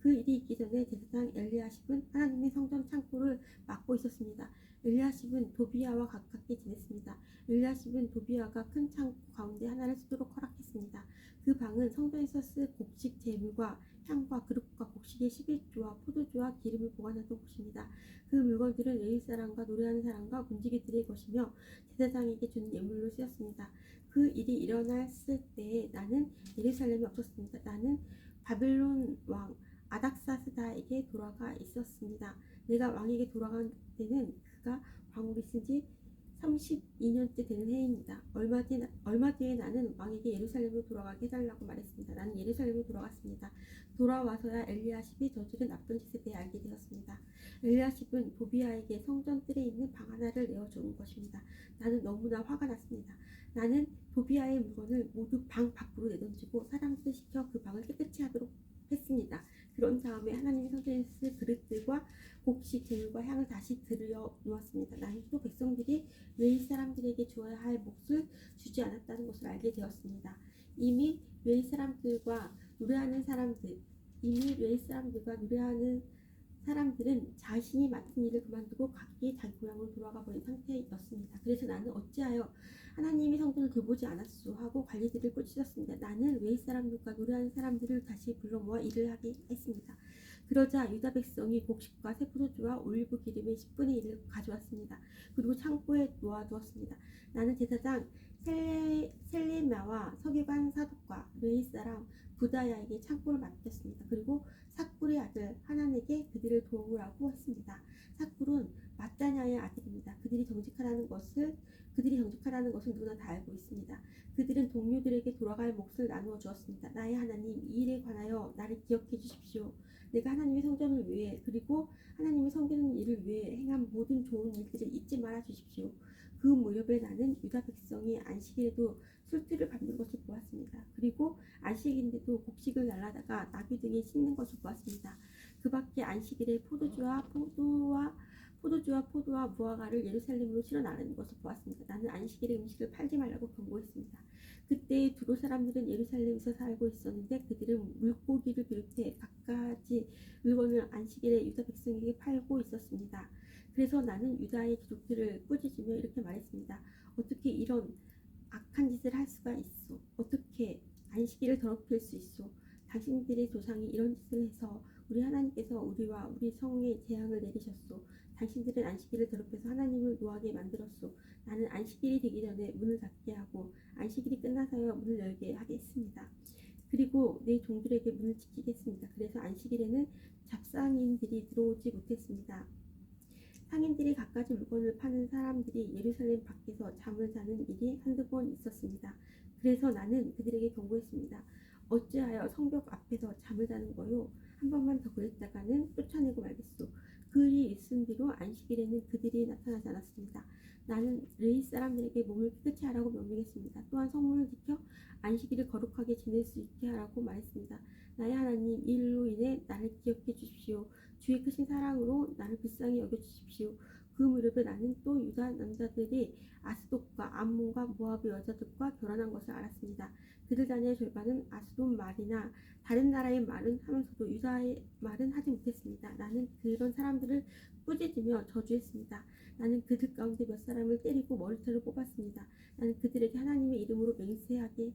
그 일이 있기 전에 제사장 엘리야십은 하나님의 성전 창고를 맡고 있었습니다. 엘리야십은 도비야와 가깝게 지냈습니다. 엘리야십은 도비야가 큰 창고 가운데 하나를 쓰도록 허락했습니다. 그 방은 성전에서 쓸 곡식 제물과 향과 그릇과 곡식의 11조와 포도주와 기름을 보관하던 곳입니다. 그 물건들은 레위 사람과 노래하는 사람과 문지기들의 것이며 제사장에게 주는 예물로 쓰였습니다. 그 일이 일어났을 때에 나는 예루살렘에 없었습니다. 나는 바벨론 왕 아닥사스다에게 돌아가 있었습니다. 내가 왕에게 돌아간 때는 그가 왕으로 있은 지 32년째 되는 해입니다. 얼마 뒤에 나는 왕에게 예루살렘으로 돌아가게 해달라고 말했습니다. 나는 예루살렘으로 돌아갔습니다. 돌아와서야 엘리야십이 저지른 나쁜 짓에 대해 알게 되었습니다. 엘리야십은 도비야에게 성전 뜰에 있는 방 하나를 내어주는 것입니다. 나는 너무나 화가 났습니다. 나는 도비야의 물건을 모두 방 밖으로 내던지고 사람들을 시켜 그 방을 깨끗이 하도록 했습니다. 그런 다음에 하나님의 성전에 쓸 그릇들과 곡식 제물과 향을 다시 들여 놓았습니다. 나는 또 백성들이 레위 사람들에게 주어야 할 몫을 주지 않았다는 것을 알게 되었습니다. 이미 레위 사람들과 노래하는 사람들은 자신이 맡은 일을 그만두고 각기 자기 고향으로 돌아가 버린 상태였습니다. 그래서 나는 어찌하여 하나님의 성전을 돌보지 않았소 하고 관리들을 꾸짖었습니다. 나는 레위 사람들과 노래하는 사람들을 다시 불러 모아 일을 하게 했습니다. 그러자 유다 백성이 곡식과 새 포도주와 올리브 기름의 10분의 1을 가져왔습니다. 그리고 창고에 놓아두었습니다. 나는 제사장 셀레마와 서기관 사독과 레위 사람 부다야에게 창고를 맡겼습니다. 그리고 삭불의 아들 하난에게 그들을 도우라고 했습니다. 삭불은 마따냐의 아들입니다. 그들이 정직하다는 것을 누구나 다 알고 있습니다. 그들은 동료들에게 돌아갈 몫을 나누어 주었습니다. 나의 하나님, 이 일에 관하여 나를 기억해 주십시오. 내가 하나님의 성전을 위해 그리고 하나님을 섬기는 일을 위해 행한 모든 좋은 일들을 잊지 말아 주십시오. 그 무렵에 나는 유다 백성이 안식일에도 술주를 받는 것을 보았습니다. 그리고 안식일인데도 곡식을 날라다가 나귀 등에 싣는 것을 보았습니다. 그 밖에 안식일에 포도와 포도주와 포도와 무화과를 예루살렘으로 실어 나르는 것을 보았습니다. 나는 안식일에 음식을 팔지 말라고 경고했습니다. 그때 두로 사람들은 예루살렘에서 살고 있었는데 그들은 물고기를 비롯해 갖가지 물건을 안식일에 유다 백성에게 팔고 있었습니다. 그래서 나는 유다의 귀족들을 꾸짖으며 이렇게 말했습니다. 어떻게 이런 악한 짓을 할 수가 있어? 어떻게 안식일을 더럽힐 수 있어? 당신들의 조상이 이런 짓을 해서 우리 하나님께서 우리와 우리 성에 재앙을 내리셨소. 당신들은 안식일을 더럽혀서 하나님을 노하게 만들었소. 나는 안식일이 되기 전에 문을 닫게 하고 안식일이 끝나서야 문을 열게 하겠습니다. 그리고 내 종들에게 문을 지키겠습니다. 그래서 안식일에는 잡상인들이 들어오지 못했습니다. 상인들이 갖가지 물건을 파는 사람들이 예루살렘 밖에서 잠을 자는 일이 한두 번 있었습니다. 그래서 나는 그들에게 경고했습니다. 어찌하여 성벽 앞에서 잠을 자는 거요? 한 번만 더 그랬다가는 쫓아내고 말겠소. 그 일이 있은 뒤로 안식일에는 그들이 나타나지 않았습니다. 나는 레위 사람들에게 몸을 깨끗이 하라고 명령했습니다. 또한 성문을 지켜 안식일을 거룩하게 지낼 수 있게 하라고 말했습니다. 나의 하나님, 이 일로 인해 나를 기억해 주십시오. 주의 크신 사랑으로 나를 불쌍히 여겨주십시오. 그 무렵에 나는 또 유다 남자들이 아스돗과 암몬과 모압의 여자들과 결혼한 것을 알았습니다. 그들 자녀의 절반은 아스돗 말이나 다른 나라의 말은 하면서도 유다의 말은 하지 못했습니다. 나는 그런 사람들을 꾸짖으며 저주했습니다. 나는 그들 가운데 몇 사람을 때리고 머리털을 뽑았습니다. 나는 그들에게 하나님의 이름으로 맹세하게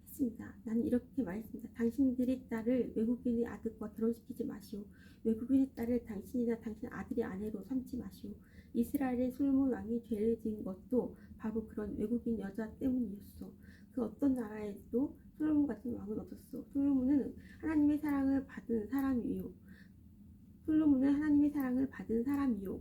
했습니다. 나는 이렇게 말했습니다. 당신들의 딸을 외국인의 아들과 결혼시키지 마시오. 외국인의 딸을 당신이나 당신 아들의 아내로 삼지 마시오. 이스라엘의 솔로몬 왕이 죄를 지은 것도 바로 그런 외국인 여자 때문이었소. 그 어떤 나라에도 솔로몬 같은 왕은 없었소. 솔로몬은 하나님의 사랑을 받은 사람이요.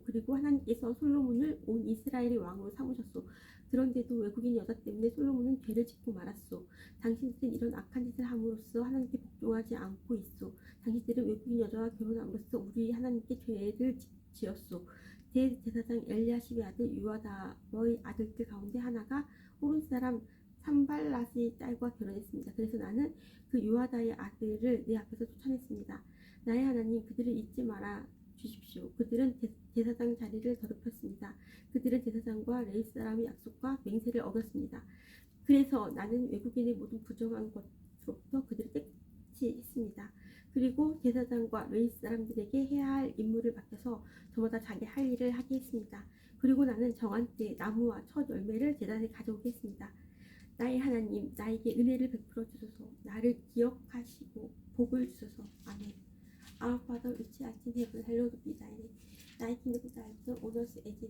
그리고 하나님께서 솔로몬을 온 이스라엘의 왕으로 삼으셨소. 그런데도 외국인 여자 때문에 솔로몬은 죄를 짓고 말았소. 당신들은 이런 악한 짓을 함으로써 하나님께 복종하지 않고 있소. 당신들은 외국인 여자와 결혼함으로써 우리 하나님께 죄를 지었소. 대제사장 엘리야십의 아들 요아다의 아들들 가운데 하나가 호른 사람 산발랏의 딸과 결혼했습니다. 그래서 나는 그 요아다의 아들을 내 앞에서 쫓아냈습니다. 나의 하나님, 그들을 잊지 말아 주십시오. 그들은 제사장 자리를 더럽혔습니다. 그들은 제사장과 레위 사람의 약속과 맹세를 어겼습니다. 그래서 나는 외국인의 모든 부정한 것으로부터 그들을 깨끗이 했습니다. 그리고 제사장과 레위 사람들에게 해야 할 임무를 맡겨서 저마다 자기 할 일을 하게 했습니다. 그리고 나는 정한 때 나무와 첫 열매를 제단에 가져오게 했습니다. 나의 하나님, 나에게 은혜를 베풀어 주소서. 나를 기억하시고 복을 주소서. 아멘. Our Father which art in heaven, hallowed be thy name. Thy kingdom come, thy will be done on earth as